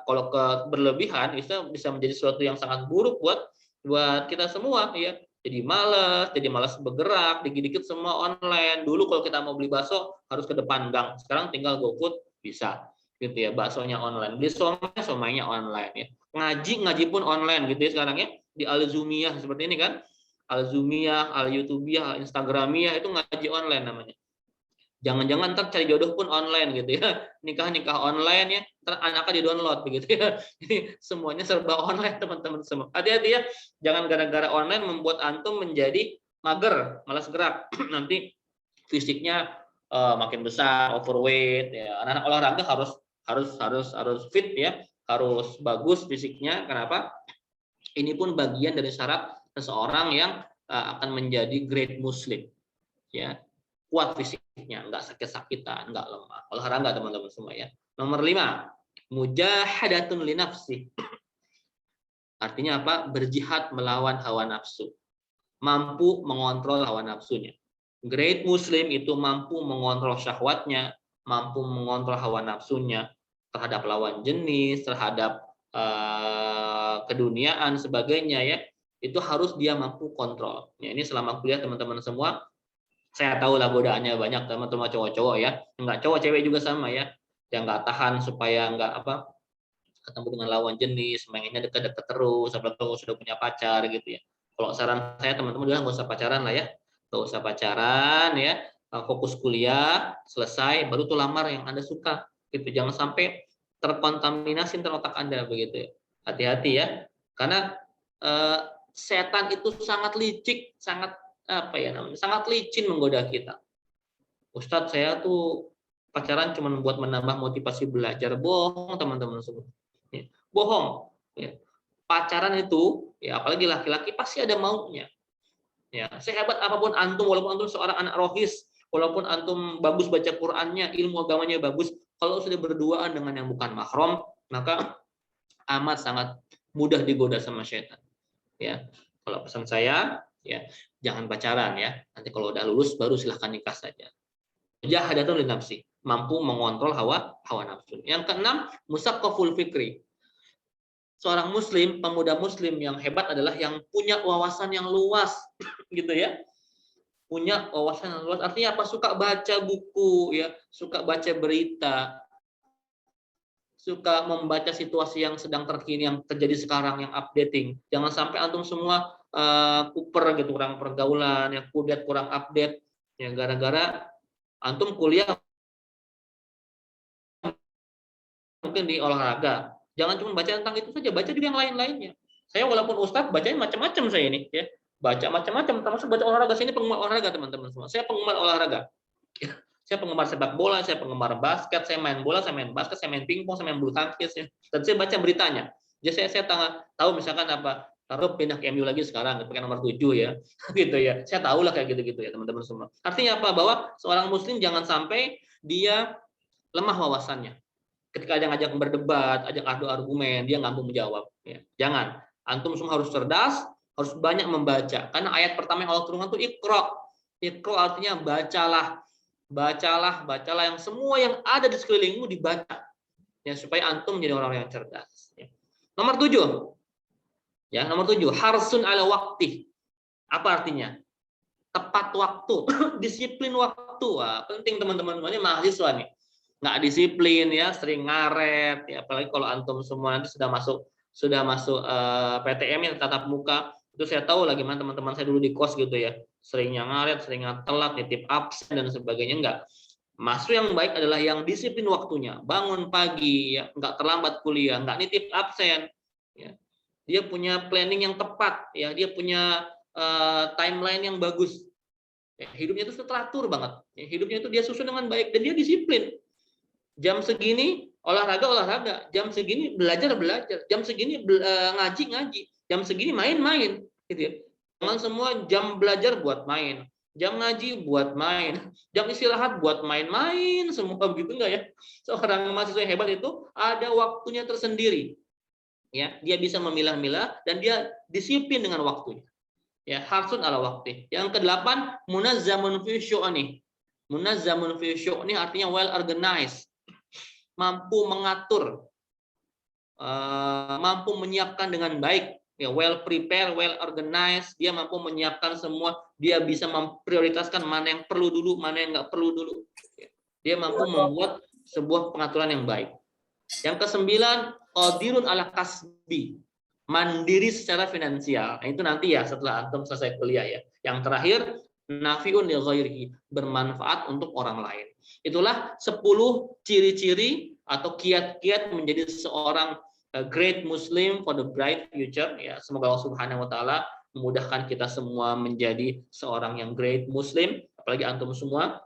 Speaker 1: kalau berlebihan itu bisa menjadi sesuatu yang sangat buruk buat kita semua ya. Jadi malas bergerak, dikit-dikit semua online. Dulu kalau kita mau beli bakso harus ke depan gang. Sekarang tinggal GoFood bisa gitu ya, baksonya online. Beli somainya online ya. Ngaji pun online gitu ya sekarang ya. Di Al-Zumiyah seperti ini kan. Al-Zumiyah, Al-Youtubiyah, Instagramiyah itu ngaji online namanya. Jangan-jangan ntar cari jodoh pun online gitu ya. Nikah online ya, ntar anaknya di-download begitu ya. Jadi semuanya serba online teman-teman semua. Hati-hati ya, jangan gara-gara online membuat antum menjadi mager, malas gerak. Nanti fisiknya makin besar, overweight ya. Anak-anak olahraga harus fit ya, harus bagus fisiknya. Kenapa? Ini pun bagian dari syarat seseorang yang akan menjadi great Muslim ya. Kuat fisiknya, nggak sakit-sakitan, nggak lemah. Olahraga teman-teman semua ya. Nomor 5, mujahadatun li nafsi. Artinya apa? Berjihad melawan hawa nafsu. Mampu mengontrol hawa nafsunya. Great Muslim itu mampu mengontrol syahwatnya, mampu mengontrol hawa nafsunya terhadap lawan jenis, terhadap keduniaan sebagainya ya. Itu harus dia mampu kontrol. Ya, ini selama kuliah teman-teman semua, saya tahu lah godaannya banyak teman-teman cowok-cowok ya, nggak cowok cewek juga sama ya, yang nggak tahan supaya nggak ketemu dengan lawan jenis, mainnya dekat-dekat terus, apalagi kalau sudah punya pacar gitu ya. Kalau saran saya teman-teman juga nggak usah pacaran lah ya, nggak usah pacaran ya, fokus kuliah selesai baru tuh lamar yang Anda suka gitu, jangan sampai terkontaminasi otak Anda begitu ya. Hati-hati ya, karena setan itu sangat licik, sangat sangat licin menggoda kita. Ustadz, saya tuh pacaran cuma buat menambah motivasi belajar. Bohong teman-teman semua. Ya, bohong. Ya. Pacaran itu, ya apalagi laki-laki pasti ada maunya. Ya, sehebat apapun antum, walaupun antum seorang anak rohis, walaupun antum bagus baca Qur'annya, ilmu agamanya bagus, kalau sudah berduaan dengan yang bukan mahram, maka amat sangat mudah digoda sama syaitan. Ya, kalau pesan saya, ya jangan pacaran ya. Nanti kalau udah lulus baru silahkan nikah saja. Jahadatun li nafsi, mampu mengontrol hawa nafsu. Yang keenam, musaqqaful fikri. Seorang muslim, pemuda muslim yang hebat adalah yang punya wawasan yang luas gitu ya. Punya wawasan yang luas artinya apa? Suka baca buku ya, suka baca berita, suka membaca situasi yang sedang terkini yang terjadi sekarang, yang updating. Jangan sampai antum semua kuper gitu, kurang pergaulan, yang kudet kurang update ya, gara-gara antum kuliah mungkin di olahraga. Jangan cuma baca tentang itu saja, baca juga yang lain-lainnya. Saya walaupun ustadz bacanya macam-macam saya ini ya. Baca macam-macam, termasuk baca olahraga. Saya ini penggemar olahraga teman-teman semua. Saya penggemar olahraga. Saya penggemar sepak bola, saya penggemar basket, saya main bola, saya main basket, saya main pingpong, saya main bulu tangkis ya. Dan saya baca beritanya. Jadi saya tahu misalkan apa, taruh pindah ke MU lagi sekarang, pakai nomor 7 ya. Gitu ya. Saya tahu lah kayak gitu-gitu ya teman-teman semua. Artinya apa? Bahwa seorang muslim jangan sampai dia lemah wawasannya. Ketika ada ngajak berdebat, ajak adu argumen, dia nggak mampu menjawab. Ya. Jangan. Antum semua harus cerdas, harus banyak membaca. Karena ayat pertama yang Allah turunkan itu Iqra. Iqra artinya bacalah. Bacalah yang semua yang ada di sekelilingmu dibaca. Ya, supaya antum menjadi orang yang cerdas. Ya. Nomor 7. Ya, nomor 7, harsun ala wakti. Apa artinya? Tepat waktu, disiplin waktu. Wah, penting teman-teman, ini mahasiswa nih. Nggak disiplin ya, sering ngaret ya, apalagi kalau antum semua nanti sudah masuk PTM yang tatap muka. Itu saya tahu lah gimana teman-teman saya dulu di kos gitu ya. Seringnya ngaret, seringnya telat, nitip absen dan sebagainya. Enggak. Mahasiswa yang baik adalah yang disiplin waktunya, bangun pagi ya, nggak terlambat kuliah, nggak nitip absen ya. Dia punya planning yang tepat ya, dia punya timeline yang bagus. Ya, hidupnya itu teratur banget. Ya, hidupnya itu dia susun dengan baik dan dia disiplin. Jam segini olahraga, jam segini belajar, jam segini ngaji, jam segini main, gitu ya. Jangan semua jam belajar buat main, jam ngaji buat main, jam istirahat buat main-main, semua begitu enggak ya? Seorang mahasiswa yang hebat itu ada waktunya tersendiri. Ya, dia bisa memilah-milah dan dia disiplin dengan waktunya. Ya, harsun ala waktu. Yang ke-8, munazzamun fi syu'ni. Munazzamun fi syu'ni artinya well organized. Mampu mengatur, mampu menyiapkan dengan baik. Ya, well prepare, well organized. Dia mampu menyiapkan semua. Dia bisa memprioritaskan mana yang perlu dulu, mana yang nggak perlu dulu. Dia mampu membuat sebuah pengaturan yang baik. Yang ke-9, qadirun ala kasbi. Mandiri secara finansial. Nah, itu nanti ya setelah antum selesai kuliah ya. Yang terakhir, nafiun li ghairihi, bermanfaat untuk orang lain. Itulah 10 ciri-ciri atau kiat-kiat menjadi seorang great Muslim for the bright future ya. Semoga Allah Subhanahu wa taala memudahkan kita semua menjadi seorang yang great Muslim, apalagi antum semua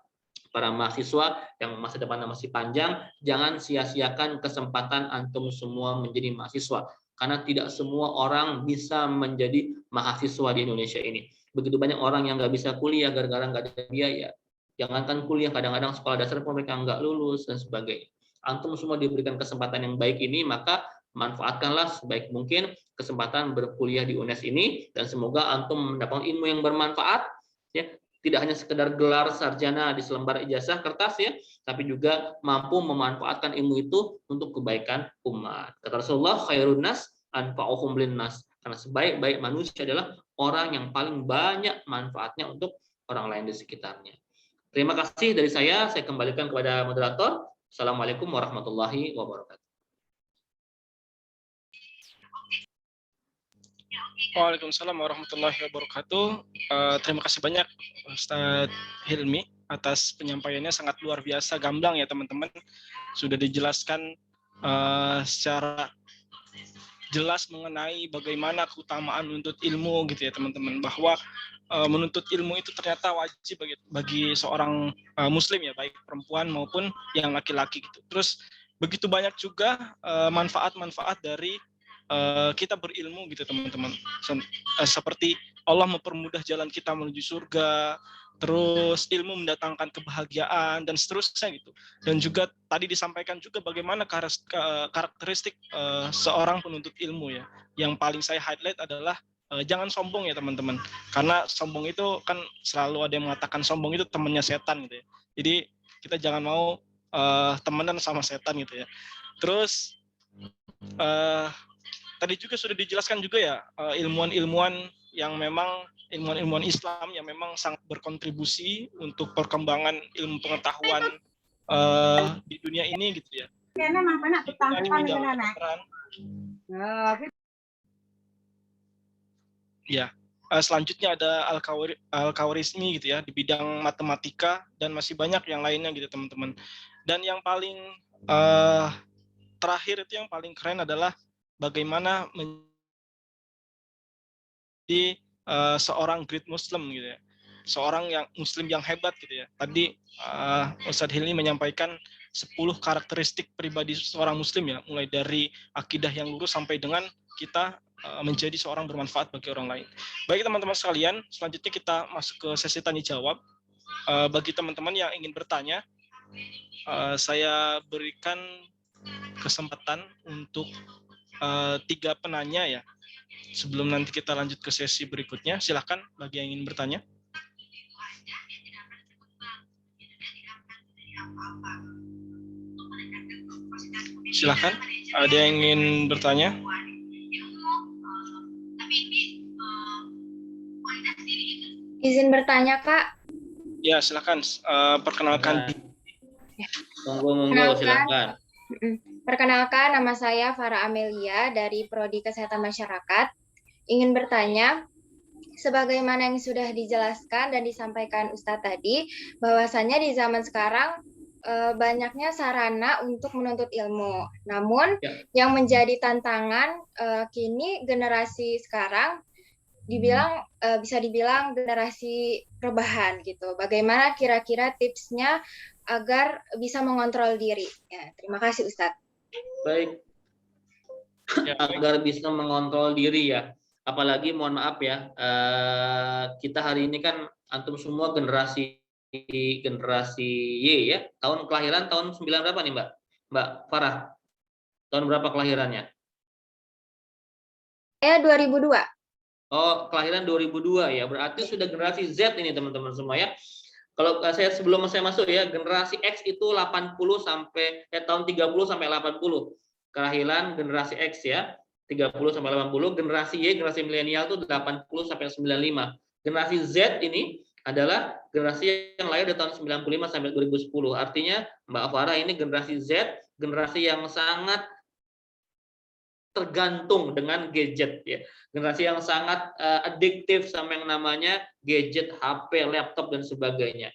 Speaker 1: para mahasiswa yang masa depannya masih panjang. Jangan sia-siakan kesempatan antum semua menjadi mahasiswa, karena tidak semua orang bisa menjadi mahasiswa di Indonesia ini. Begitu banyak orang yang nggak bisa kuliah gara-gara nggak ada biaya. Jangankan kuliah, kadang-kadang sekolah dasar pun mereka nggak lulus dan sebagainya. Antum semua diberikan kesempatan yang baik ini, maka manfaatkanlah sebaik mungkin kesempatan berkuliah di UNES ini, dan semoga antum mendapatkan ilmu yang bermanfaat ya. Tidak hanya sekedar gelar sarjana di selembar ijazah kertas ya, tapi juga mampu memanfaatkan ilmu itu untuk kebaikan umat. Kata Rasulullah, khairun nas anfa'uhum linnas. Karena sebaik-baik manusia adalah orang yang paling banyak manfaatnya untuk orang lain di sekitarnya. Terima kasih dari saya kembalikan kepada moderator. Assalamualaikum warahmatullahi wabarakatuh.
Speaker 2: Waalaikumsalam warahmatullahi wabarakatuh. Terima kasih banyak Ustadz Hilmi atas penyampaiannya, sangat luar biasa, gamblang ya teman-teman. Sudah dijelaskan secara jelas mengenai bagaimana keutamaan menuntut ilmu gitu ya teman-teman, bahwa menuntut ilmu itu ternyata wajib bagi seorang muslim ya, baik perempuan maupun yang laki-laki gitu. Terus begitu banyak juga manfaat-manfaat dari kita berilmu gitu teman-teman. Seperti Allah mempermudah jalan kita menuju surga, terus ilmu mendatangkan kebahagiaan dan seterusnya gitu. Dan juga tadi disampaikan juga bagaimana karakteristik seorang penuntut ilmu ya. Yang paling saya highlight adalah jangan sombong ya teman-teman. Karena sombong itu kan selalu ada yang mengatakan sombong itu temannya setan gitu ya. Jadi kita jangan mau temenan sama setan gitu ya. Terus tadi juga sudah dijelaskan juga ya, ilmuwan-ilmuwan yang memang ilmuwan-ilmuwan Islam yang memang sangat berkontribusi untuk perkembangan ilmu pengetahuan di dunia ini gitu ya. Ya, selanjutnya ada Al-Khawarizmi gitu ya, di bidang matematika, dan masih banyak yang lainnya gitu teman-teman. Dan yang paling terakhir itu yang paling keren adalah bagaimana menjadi seorang great Muslim gitu ya, seorang yang Muslim yang hebat gitu ya. Tadi Ustadz Hilmi menyampaikan 10 karakteristik pribadi seorang Muslim ya, mulai dari akidah yang lurus sampai dengan kita menjadi seorang bermanfaat bagi orang lain. Baik teman-teman sekalian, selanjutnya kita masuk ke sesi tanya jawab. Bagi teman-teman yang ingin bertanya, saya berikan kesempatan untuk 3 penanya ya. Sebelum nanti kita lanjut ke sesi berikutnya, silakan bagi yang ingin bertanya. Silahkan, ada yang ingin bertanya?
Speaker 3: Izin bertanya, Kak.
Speaker 2: Ya, silahkan. Perkenalkan.
Speaker 1: Monggo, silakan.
Speaker 3: Perkenalkan, nama saya Farah Amelia dari Prodi Kesehatan Masyarakat. Ingin bertanya, sebagaimana yang sudah dijelaskan dan disampaikan Ustadz tadi, bahwasannya di zaman sekarang banyaknya sarana untuk menuntut ilmu. Namun yang menjadi tantangan kini generasi sekarang bisa dibilang generasi rebahan gitu. Bagaimana kira-kira tipsnya agar bisa mengontrol diri? Ya, terima kasih Ustadz.
Speaker 1: Baik. Agar bisa mengontrol diri ya. Apalagi mohon maaf ya, kita hari ini kan antum semua generasi Y ya. Tahun kelahiran tahun 9 berapa nih, Mbak? Mbak Farah. Tahun berapa kelahirannya?
Speaker 3: Saya 2002.
Speaker 1: Oh, kelahiran 2002 ya. Berarti sudah generasi Z ini teman-teman semua ya. Kalau saya sebelum saya masuk ya, generasi X itu 80 sampai tahun 30 sampai 80. Kelahiran generasi X ya, 30 sampai 80. Generasi Y, generasi milenial itu 80 sampai 95. Generasi Z ini adalah generasi yang lahir dari tahun 95 sampai 2010. Artinya Mbak Farah ini generasi Z, generasi yang sangat tergantung dengan gadget ya. Generasi yang sangat adiktif sama yang namanya gadget, HP, laptop dan sebagainya.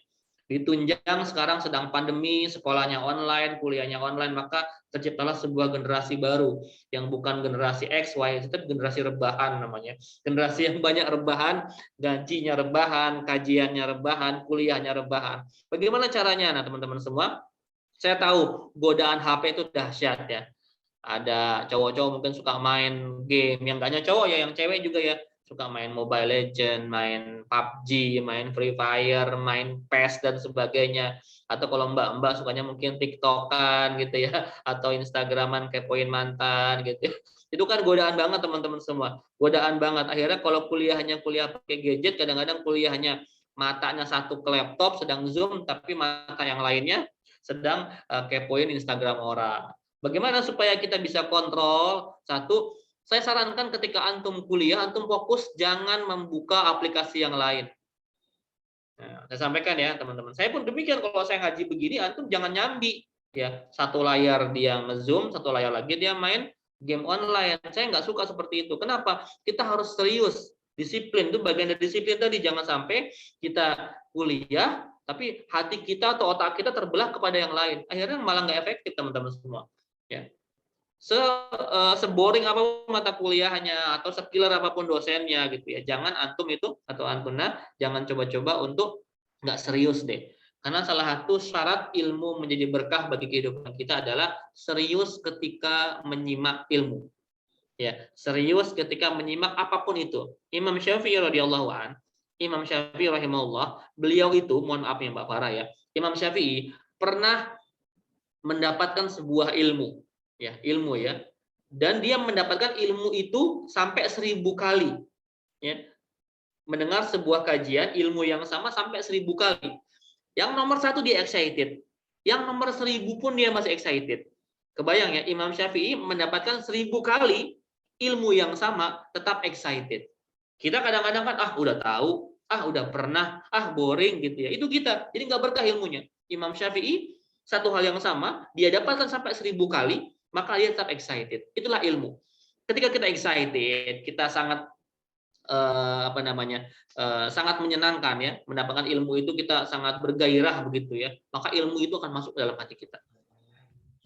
Speaker 1: Ditunjang sekarang sedang pandemi, sekolahnya online, kuliahnya online, maka terciptalah sebuah generasi baru yang bukan generasi X, Y, Z, generasi rebahan namanya. Generasi yang banyak rebahan, gajinya rebahan, kajiannya rebahan, kuliahnya rebahan. Bagaimana caranya? Nah, teman-teman semua, saya tahu godaan HP itu dahsyat ya. Ada cowok-cowok mungkin suka main game, yang gak hanya cowok ya, yang cewek juga ya, suka main Mobile Legend, main PUBG, main Free Fire, main PES dan sebagainya. Atau kalau mbak-mbak sukanya mungkin TikTokan gitu ya, atau Instagraman kepoin mantan gitu. Itu kan godaan banget teman-teman semua, godaan banget. Akhirnya kalau kuliahnya kuliah pakai gadget, kadang-kadang kuliahnya matanya satu ke laptop sedang Zoom, tapi mata yang lainnya sedang kepoin Instagram orang. Bagaimana supaya kita bisa kontrol? Satu, saya sarankan ketika antum kuliah, antum fokus jangan membuka aplikasi yang lain. Nah, saya sampaikan ya teman-teman. Saya pun demikian kalau saya ngaji begini, antum jangan nyambi. Ya, satu layar dia nge-zoom, satu layar lagi dia main game online. Saya nggak suka seperti itu. Kenapa? Kita harus serius. Disiplin itu bagian dari disiplin tadi. Jangan sampai kita kuliah, tapi hati kita atau otak kita terbelah kepada yang lain. Akhirnya malah nggak efektif teman-teman semua. Ya. Seboring apapun mata kuliahnya atau sekiller apapun dosennya gitu ya, jangan antum itu atau antuna jangan coba-coba untuk nggak serius deh, karena salah satu syarat ilmu menjadi berkah bagi kehidupan kita adalah serius ketika menyimak ilmu ya, serius ketika menyimak apapun itu. Imam Syafi'i radhiyallahu an, Imam Syafi'i rahimahullah, beliau itu mohon maaf ya Mbak Farah ya, Imam Syafi'i pernah mendapatkan sebuah ilmu ya, ilmu ya, dan dia mendapatkan ilmu itu sampai 1000 kali ya, mendengar sebuah kajian ilmu yang sama sampai 1000 kali. Yang nomor 1 dia excited, yang nomor 1000 pun dia masih excited. Kebayang ya, Imam Syafi'i mendapatkan 1000 kali ilmu yang sama tetap excited. Kita kadang-kadang kan udah tahu, udah pernah, boring gitu ya, itu kita jadi nggak berkah ilmunya. Imam Syafi'i satu hal yang sama dia dapatkan sampai 1000 kali, maka dia tetap excited. Itulah ilmu. Ketika kita excited, kita sangat sangat menyenangkan ya, mendapatkan ilmu itu kita sangat bergairah begitu ya, maka ilmu itu akan masuk dalam hati kita.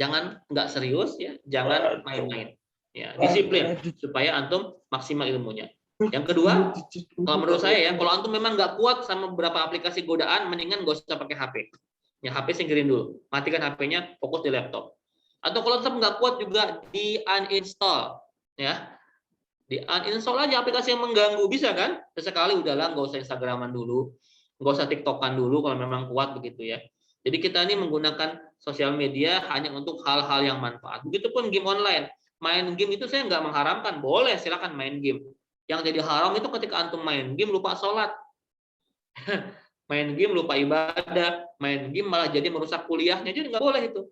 Speaker 1: Jangan nggak serius ya, jangan main-main. Ya, disiplin supaya antum maksimal ilmunya. Yang kedua, kalau menurut saya ya, kalau antum memang nggak kuat sama beberapa aplikasi godaan, mendingan nggak usah pakai HP. Ya, HP singkirin dulu, matikan HP-nya, fokus di laptop. Atau kalau tetap nggak kuat juga di uninstall, ya, di uninstall aja aplikasi yang mengganggu, bisa kan? Sesekali udahlah, nggak usah Instagraman dulu, nggak usah TikTokan dulu kalau memang kuat begitu ya. Jadi kita ini menggunakan sosial media hanya untuk hal-hal yang manfaat. Begitupun game online, main game itu saya nggak mengharamkan, boleh silakan main game. Yang jadi haram itu ketika antum main game lupa sholat. Main game lupa ibadah, main game malah jadi merusak kuliahnya, jadi nggak boleh itu.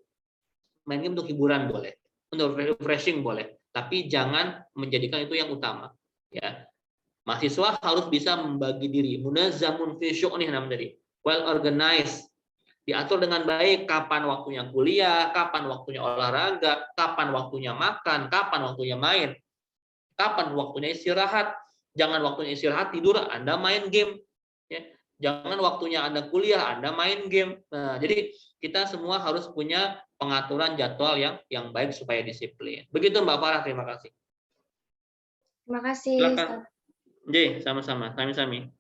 Speaker 1: Main game untuk hiburan boleh, untuk refreshing boleh, tapi jangan menjadikan itu yang utama. Ya, mahasiswa harus bisa membagi diri, munazzamun fi syu'nih namanya tadi, well organized, diatur dengan baik kapan waktunya kuliah, kapan waktunya olahraga, kapan waktunya makan, kapan waktunya main, kapan waktunya istirahat. Jangan waktunya istirahat tidur Anda main game, ya. Jangan waktunya Anda kuliah Anda main game. Nah, jadi kita semua harus punya pengaturan jadwal yang baik supaya disiplin. Begitu Mbak Farah, terima kasih.
Speaker 3: Terima kasih,
Speaker 1: Silakan.
Speaker 3: Ustaz.
Speaker 1: J, sama-sama, sami-sami.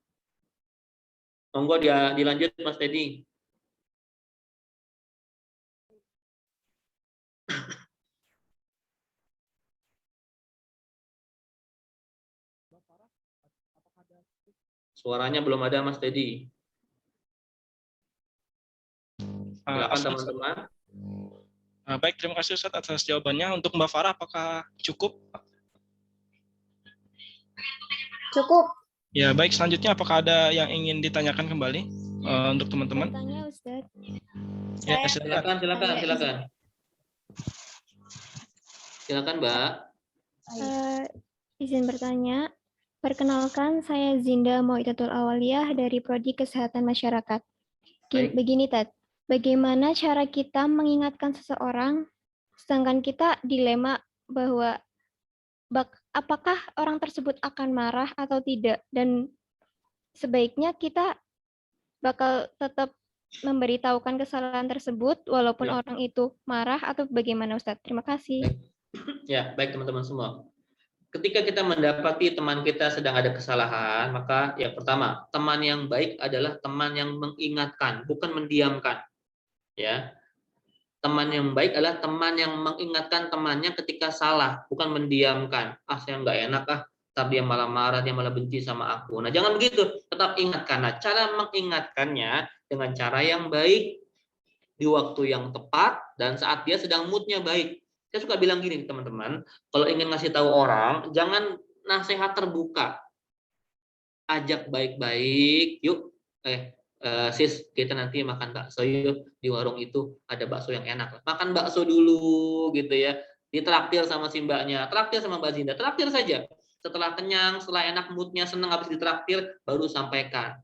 Speaker 1: Monggo dilanjut Mas Teddy. Suaranya belum ada Mas Teddy. Silakan teman-teman.
Speaker 2: Baik, terima kasih Ustaz atas jawabannya. Untuk Mbak Farah, apakah cukup?
Speaker 3: Cukup.
Speaker 2: Ya, baik. Selanjutnya, apakah ada yang ingin ditanyakan kembali untuk teman-teman?
Speaker 4: Tanya Ustaz.
Speaker 2: Ya, silakan.
Speaker 1: Silakan. Silakan, Mbak.
Speaker 4: Izin bertanya. Perkenalkan, saya Zinda Moidatul Awaliyah dari Prodi Kesehatan Masyarakat.
Speaker 1: Baik.
Speaker 4: Begini, Ted. Bagaimana cara kita mengingatkan seseorang, sedangkan kita dilema bahwa apakah orang tersebut akan marah atau tidak, dan sebaiknya kita bakal tetap memberitahukan kesalahan tersebut walaupun
Speaker 1: Ya.
Speaker 4: orang itu marah, atau bagaimana Ustadz? Terima kasih.
Speaker 1: Ya, baik teman-teman semua. Ketika kita mendapati teman kita sedang ada kesalahan, maka yang pertama, teman yang baik adalah teman yang mengingatkan, bukan mendiamkan. Ya. Teman yang baik adalah teman yang mengingatkan temannya ketika salah, bukan mendiamkan. Saya nggak enak tapi dia malah marah, dia malah benci sama aku. Nah, jangan begitu, tetap ingatkan. Nah, cara mengingatkannya dengan cara yang baik, di waktu yang tepat, dan saat dia sedang moodnya baik. Saya suka bilang gini teman-teman, kalau ingin ngasih tahu orang, jangan nasihat terbuka. Ajak baik-baik, yuk, sis, kita nanti makan bakso yuk, di warung itu ada bakso yang enak. Makan bakso dulu gitu ya. Ditraktir sama si mbaknya, traktir sama Mbak Zinda, traktir saja. Setelah kenyang, setelah enak, moodnya senang, habis ditraktir, baru sampaikan.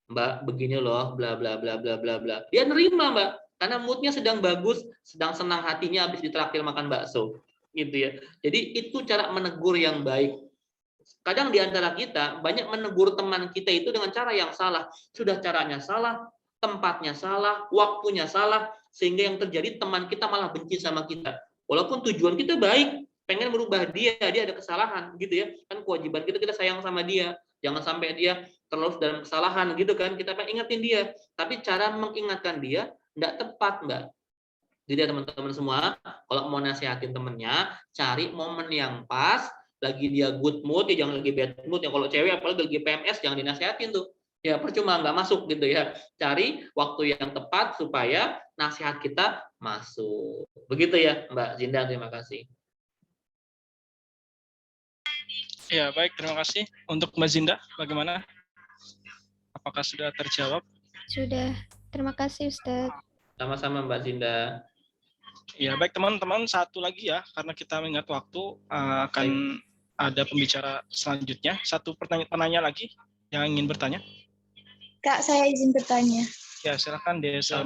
Speaker 1: Mbak, begini loh, bla bla bla bla bla bla. Dia nerima, Mbak. Karena moodnya sedang bagus, sedang senang hatinya habis ditraktir makan bakso, gitu ya. Jadi itu cara menegur yang baik. Kadang di antara kita banyak menegur teman kita itu dengan cara yang salah. Sudah caranya salah, tempatnya salah, waktunya salah, sehingga yang terjadi teman kita malah benci sama kita. Walaupun tujuan kita baik, pengen merubah dia ada kesalahan, gitu ya. Kan kewajiban kita sayang sama dia. Jangan sampai dia terus dalam kesalahan, gitu kan. Kita pengen ingatin dia. Tapi cara mengingatkan dia nggak tepat, Mbak. Jadi teman-teman semua, kalau mau nasihatin temennya, cari momen yang pas, lagi dia good mood, ya jangan lagi bad mood. Ya kalau cewek apalagi lagi PMS, jangan dinasihatin tuh. Ya percuma, nggak masuk gitu ya. Cari waktu yang tepat supaya nasihat kita masuk. Begitu ya, Mbak Zinda, terima kasih.
Speaker 2: Ya, baik. Terima kasih. Untuk Mbak Zinda, bagaimana? Apakah sudah terjawab?
Speaker 4: Sudah. Terima kasih, Ustadz.
Speaker 1: Sama-sama, Mbak Zinda.
Speaker 2: Ya, baik teman-teman. Satu lagi ya, karena kita mengingat waktu, akan ada pembicara selanjutnya. Satu penanya lagi yang ingin bertanya.
Speaker 5: Kak, saya izin bertanya.
Speaker 2: Ya, silakan Desa.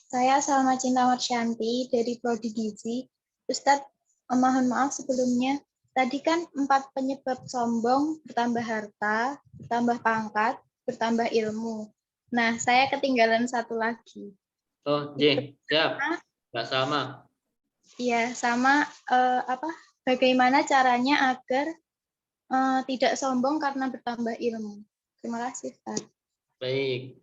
Speaker 5: Saya Salma Cinta Marsyanti dari Prodi Gizi. Ustadz, mohon maaf sebelumnya. Tadi kan 4 penyebab sombong: bertambah harta, bertambah pangkat, bertambah ilmu. Nah, saya ketinggalan satu lagi.
Speaker 1: Oh, J, siap. Mbak Salma.
Speaker 5: Iya, sama bagaimana caranya agar tidak sombong karena bertambah ilmu. Terima kasih, Ustaz.
Speaker 1: Baik.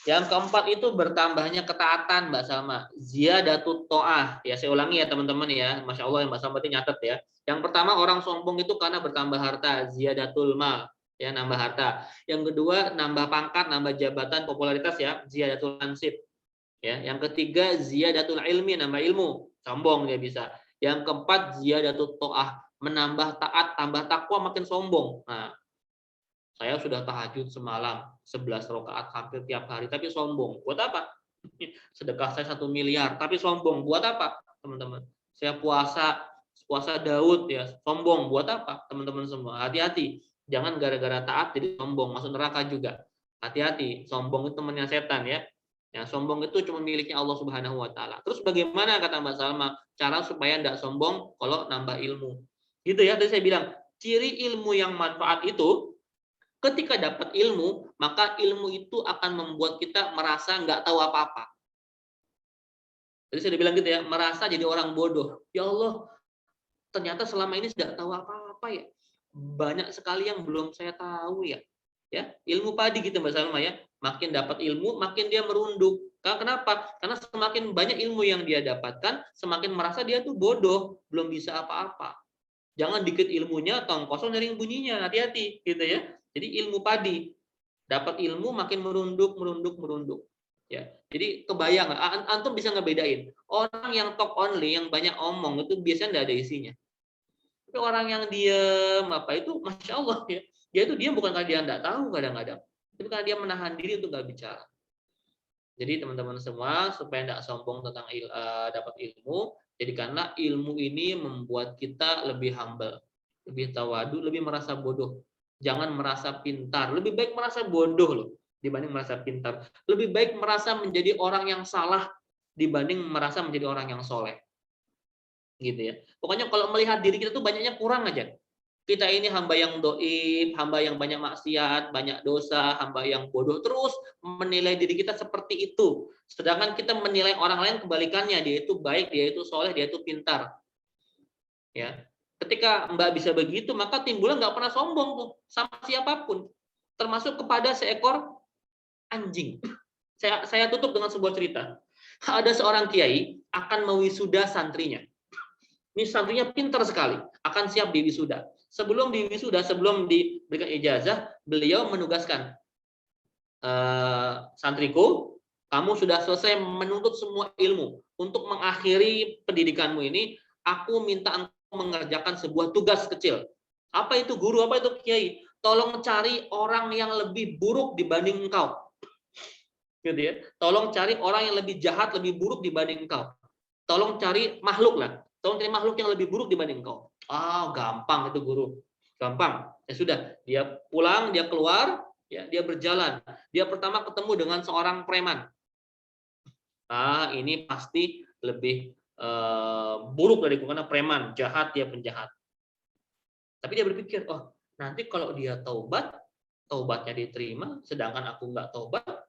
Speaker 1: Yang keempat itu bertambahnya ketaatan, Mbak Salma. Ziyadatut ta'ah. Ya, saya ulangi ya teman-teman ya. Masya Allah, Mbak Salma itu nyatet ya. Yang pertama, orang sombong itu karena bertambah harta. Ziyadatul mal. Ya, nambah harta. Yang kedua, nambah pangkat, nambah jabatan, popularitas ya. Ziyadatul mansib. Ya, yang ketiga, ziyadatul ilmi, nambah ilmu. Sombong dia bisa. Yang keempat, ziyadatut ta'ah. Menambah taat, tambah takwa, makin sombong. Nah, Saya sudah tahajud semalam 11 rakaat hampir tiap hari, tapi sombong. Buat apa? Sedekah saya 1 miliar, tapi sombong. Buat apa, teman-teman? Saya puasa Daud ya, sombong. Buat apa, teman-teman semua? Hati-hati. Jangan gara-gara taat jadi sombong, masuk neraka juga. Hati-hati, sombong itu temannya setan ya. Ya, sombong itu cuma miliknya Allah Subhanahu wa taala. Terus bagaimana kata Mbak Salma cara supaya tidak sombong kalau nambah ilmu? Gitu ya, tadi saya bilang, ciri ilmu yang manfaat itu ketika dapat ilmu, maka ilmu itu akan membuat kita merasa nggak tahu apa-apa. Jadi saya bilang gitu ya, merasa jadi orang bodoh. Ya Allah, ternyata selama ini tidak tahu apa-apa ya. Banyak sekali yang belum saya tahu ya. Ya, ilmu padi gitu Mbak Salma ya. Makin dapat ilmu, makin dia merunduk. Kenapa? Karena semakin banyak ilmu yang dia dapatkan, semakin merasa dia tuh bodoh, belum bisa apa-apa. Jangan dikit ilmunya, tong kosong dari bunyinya. Hati-hati gitu ya. Jadi ilmu padi, dapat ilmu makin merunduk. Ya, jadi kebayang, antum bisa ngebedain orang yang talk only, yang banyak omong itu biasanya nggak ada isinya. Tapi orang yang diam itu, masya Allah ya, dia itu diam bukan karena dia nggak tahu kadang-kadang, tapi karena dia menahan diri untuk nggak bicara. Jadi teman-teman semua supaya nggak sombong tentang dapat ilmu, jadi karena ilmu ini membuat kita lebih humble, lebih tawadu, lebih merasa bodoh. Jangan merasa pintar. Lebih baik merasa bodoh loh dibanding merasa pintar. Lebih baik merasa menjadi orang yang salah dibanding merasa menjadi orang yang soleh. Gitu ya. Pokoknya kalau melihat diri kita tuh banyaknya kurang aja. Kita ini hamba yang doib, hamba yang banyak maksiat, banyak dosa, hamba yang bodoh, terus menilai diri kita seperti itu. Sedangkan kita menilai orang lain kebalikannya, dia itu baik, dia itu soleh, dia itu pintar. Ya. Ketika Mbak bisa begitu, maka timbulnya nggak pernah sombong tuh sama siapapun, termasuk kepada seekor anjing. Saya tutup dengan sebuah cerita. Ada seorang kiai akan mewisuda santrinya. Ini santrinya pintar sekali, akan siap diwisuda. Sebelum diwisuda, sebelum diberikan ijazah, beliau menugaskan, santriku, kamu sudah selesai menuntut semua ilmu. Untuk mengakhiri pendidikanmu ini, aku minta engkau mengerjakan sebuah tugas kecil. Apa itu guru? Apa itu kiai? Tolong cari orang yang lebih buruk dibanding engkau. Gitu ya. Tolong cari orang yang lebih jahat, lebih buruk dibanding engkau. Tolong cari makhluk lah. Tolong cari makhluk yang lebih buruk dibanding engkau. Gampang itu guru. Gampang. Ya sudah, dia pulang, dia keluar, ya, dia berjalan. Dia pertama ketemu dengan seorang preman. Ini pasti lebih buruk dari karena preman, jahat, dia penjahat. Tapi dia berpikir, nanti kalau dia taubatnya diterima, sedangkan aku nggak taubat,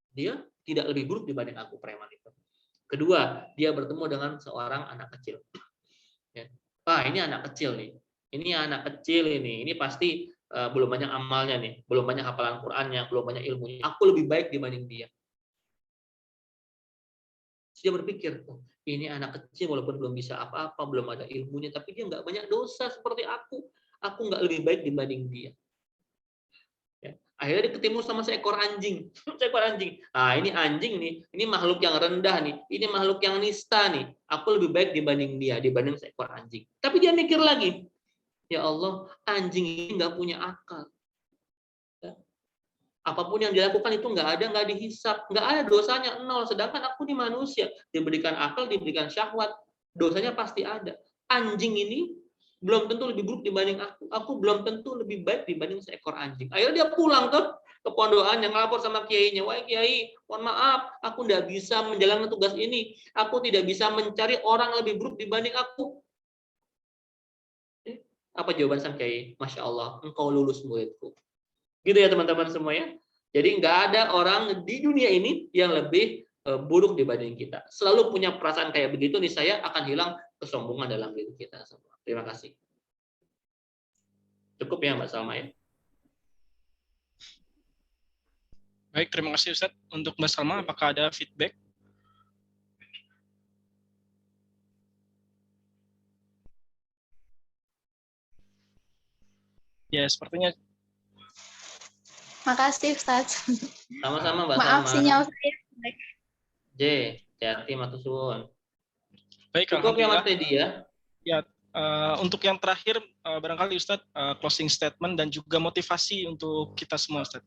Speaker 1: dia tidak lebih buruk dibanding aku preman itu. Kedua, dia bertemu dengan seorang anak kecil. Ya. Ini anak kecil nih. Ini anak kecil ini pasti belum banyak amalnya nih, belum banyak hafalan Qur'annya, belum banyak ilmunya. Aku lebih baik dibanding dia. Dia berpikir, ini anak kecil walaupun belum bisa apa-apa, belum ada ilmunya, tapi dia nggak banyak dosa seperti aku. Aku nggak lebih baik dibanding dia. Ya. Akhirnya dia ketemu sama seekor anjing. Seekor anjing. Ini anjing nih, ini makhluk yang rendah nih, ini makhluk yang nista nih. Aku lebih baik dibanding dia, dibanding seekor anjing. Tapi dia mikir lagi, ya Allah, anjing ini nggak punya akal. Apapun yang dilakukan itu nggak dihisap, nggak ada dosanya, 0. Sedangkan aku ini manusia, diberikan akal, diberikan syahwat, dosanya pasti ada. Anjing ini belum tentu lebih buruk dibanding aku belum tentu lebih baik dibanding seekor anjing. Akhirnya dia pulang ke pondokan yang ngelapor sama kiainya, wah kiai, mohon maaf, aku tidak bisa menjalankan tugas ini, aku tidak bisa mencari orang lebih buruk dibanding aku. Apa jawaban sang kiai? Masya Allah, engkau lulus muridku. Gitu ya teman-teman semuanya. Jadi nggak ada orang di dunia ini yang lebih buruk dibanding kita. Selalu punya perasaan kayak begitu nih, saya akan hilang kesombongan dalam diri kita semua. Terima kasih. Cukup ya Mbak Salma ya.
Speaker 2: Baik, terima kasih Ustadz. Untuk Mbak Salma, apakah ada feedback? Ya, sepertinya.
Speaker 5: Makasih Ustaz.
Speaker 1: Sama-sama Mbak
Speaker 5: Maaf
Speaker 1: Salma.
Speaker 5: sinyal saya.
Speaker 1: Hati-hati matur suwun.
Speaker 2: Baik,
Speaker 1: Cukup ya Mas
Speaker 2: alhamdulillah.
Speaker 1: Teddy ya.
Speaker 2: Ya, Untuk yang terakhir, barangkali Ustadz, closing statement dan juga motivasi untuk kita semua, Ustadz.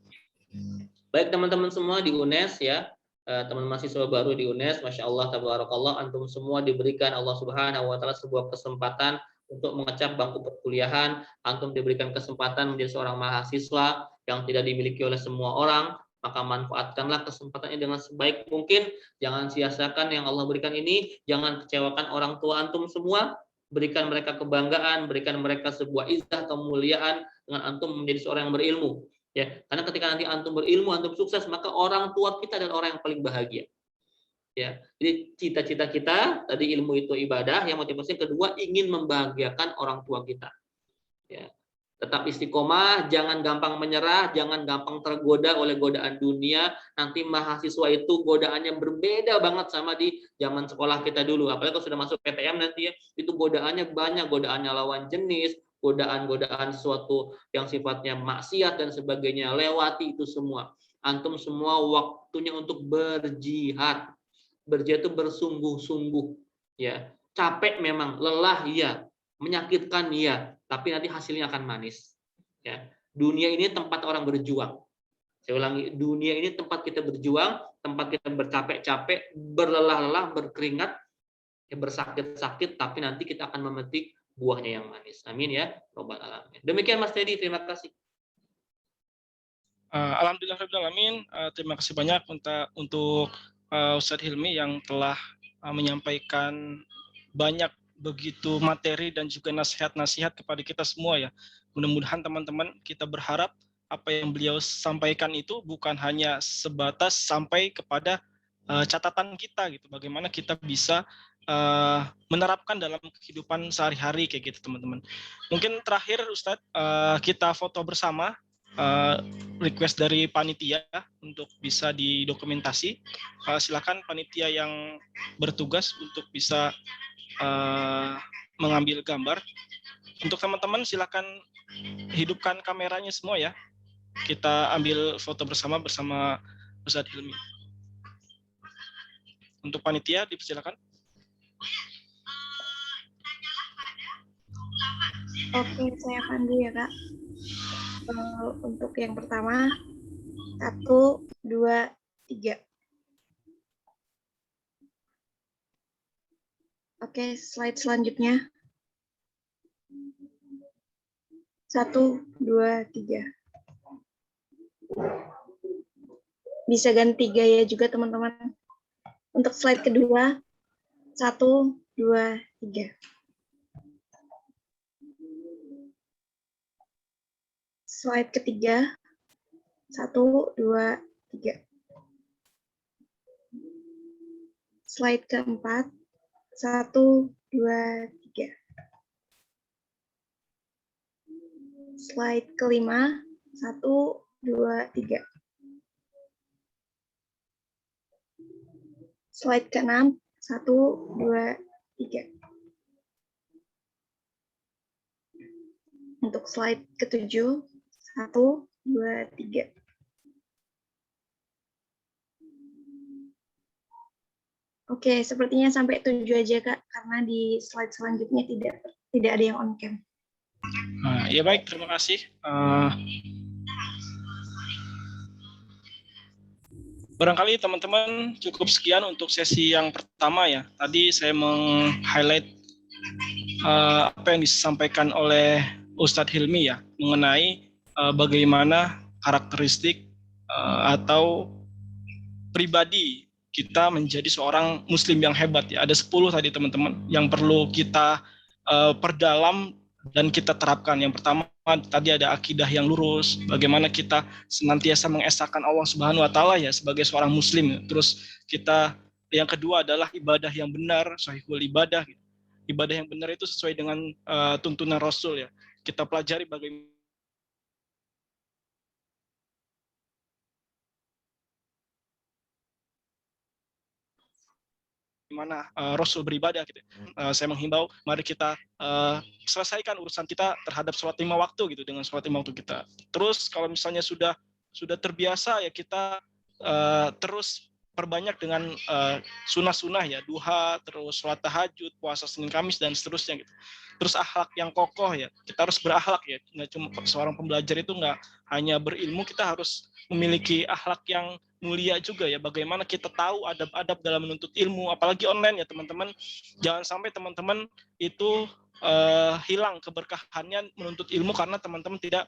Speaker 1: Baik teman-teman semua di UNES ya, teman mahasiswa baru di UNES, Masya Allah, tabarakallah, antum semua diberikan Allah Subhanahu wa Ta'ala sebuah kesempatan untuk mengecap bangku perkuliahan, antum diberikan kesempatan menjadi seorang mahasiswa yang tidak dimiliki oleh semua orang, maka manfaatkanlah kesempatannya dengan sebaik mungkin, jangan sia-siakan yang Allah berikan ini, jangan kecewakan orang tua antum semua, berikan mereka kebanggaan, berikan mereka sebuah izzah, kemuliaan dengan antum menjadi seorang yang berilmu. Ya, karena ketika nanti antum berilmu, antum sukses, maka orang tua kita adalah orang yang paling bahagia. Ya, jadi cita-cita kita tadi ilmu itu ibadah, yang motivasi kedua ingin membahagiakan orang tua kita. Ya, tetap istiqomah, jangan gampang menyerah, jangan gampang tergoda oleh godaan dunia. Nanti mahasiswa itu godaannya berbeda banget sama di zaman sekolah kita dulu. Apalagi kalau sudah masuk PTM nanti ya, itu godaannya banyak, godaannya lawan jenis, godaan-godaan sesuatu yang sifatnya maksiat dan sebagainya, lewati itu semua. Antum semua waktunya untuk berjihad. Berjihad itu bersungguh-sungguh, ya. Capek memang, lelah iya, menyakitkan iya, tapi nanti hasilnya akan manis. Ya. Dunia ini tempat orang berjuang. Saya ulangi, dunia ini tempat kita berjuang, tempat kita bercapek-capek, berlelah-lelah, berkeringat, ya, bersakit-sakit, tapi nanti kita akan memetik buahnya yang manis. Amin ya robbal alamin. Demikian Mas Teddy, terima kasih.
Speaker 2: Alhamdulillahirrahmanirrahim. Terima kasih banyak untuk Ustadz Hilmi yang telah menyampaikan banyak begitu materi dan juga nasihat-nasihat kepada kita semua ya. Mudah-mudahan teman-teman, kita berharap apa yang beliau sampaikan itu bukan hanya sebatas sampai kepada catatan kita gitu. Bagaimana kita bisa menerapkan dalam kehidupan sehari-hari kayak gitu teman-teman. Mungkin terakhir Ustadz, kita foto bersama, request dari panitia untuk bisa didokumentasi. Silakan panitia yang bertugas untuk bisa mengambil gambar. Untuk teman-teman silakan hidupkan kameranya semua ya. Kita ambil foto bersama Ustadz Hilmi. Untuk panitia dipersilakan.
Speaker 5: Oke, saya pandu ya Kak. Untuk yang pertama, 1, 2, 3. Oke, slide selanjutnya. 1, 2, 3. Bisa ganti gaya juga teman-teman. Untuk slide kedua, 1, 2, 3. Slide ketiga, 1, 2, 3. Slide keempat, 1, 2, 3. Slide kelima, 1, 2, 3. Slide keenam, 1, 2, 3. Untuk slide ketujuh, 1, 2, 3. Oke, sepertinya sampai 7 aja Kak, karena di slide selanjutnya tidak ada yang on cam.
Speaker 2: Ya baik, terima kasih. Barangkali teman-teman cukup sekian untuk sesi yang pertama ya. Tadi saya meng-highlight apa yang disampaikan oleh Ustadz Hilmi ya, mengenai bagaimana karakteristik atau pribadi kita menjadi seorang muslim yang hebat ya. Ada 10 tadi teman-teman yang perlu kita perdalam dan kita terapkan. Yang pertama tadi ada akidah yang lurus, bagaimana kita senantiasa mengesahkan Allah Subhanahu wa taala ya sebagai seorang muslim. Terus kita yang kedua adalah ibadah yang benar, sahihul ibadah. Ibadah yang benar itu sesuai dengan tuntunan Rasul ya. Kita pelajari bagaimana Rasul beribadah gitu. Saya menghimbau mari kita selesaikan urusan kita terhadap sholat 5 waktu gitu dengan sholat 5 waktu kita. Terus kalau misalnya sudah terbiasa ya kita terus perbanyak dengan sunnah-sunnah ya, duha, terus sholat tahajud, puasa Senin Kamis dan seterusnya gitu. Terus akhlak yang kokoh ya, kita harus berakhlak ya, nggak cuma seorang pembelajar itu nggak hanya berilmu, kita harus memiliki akhlak yang mulia juga ya. Bagaimana kita tahu adab-adab dalam menuntut ilmu, apalagi online ya teman-teman. Jangan sampai teman-teman itu hilang keberkahannya menuntut ilmu karena teman-teman tidak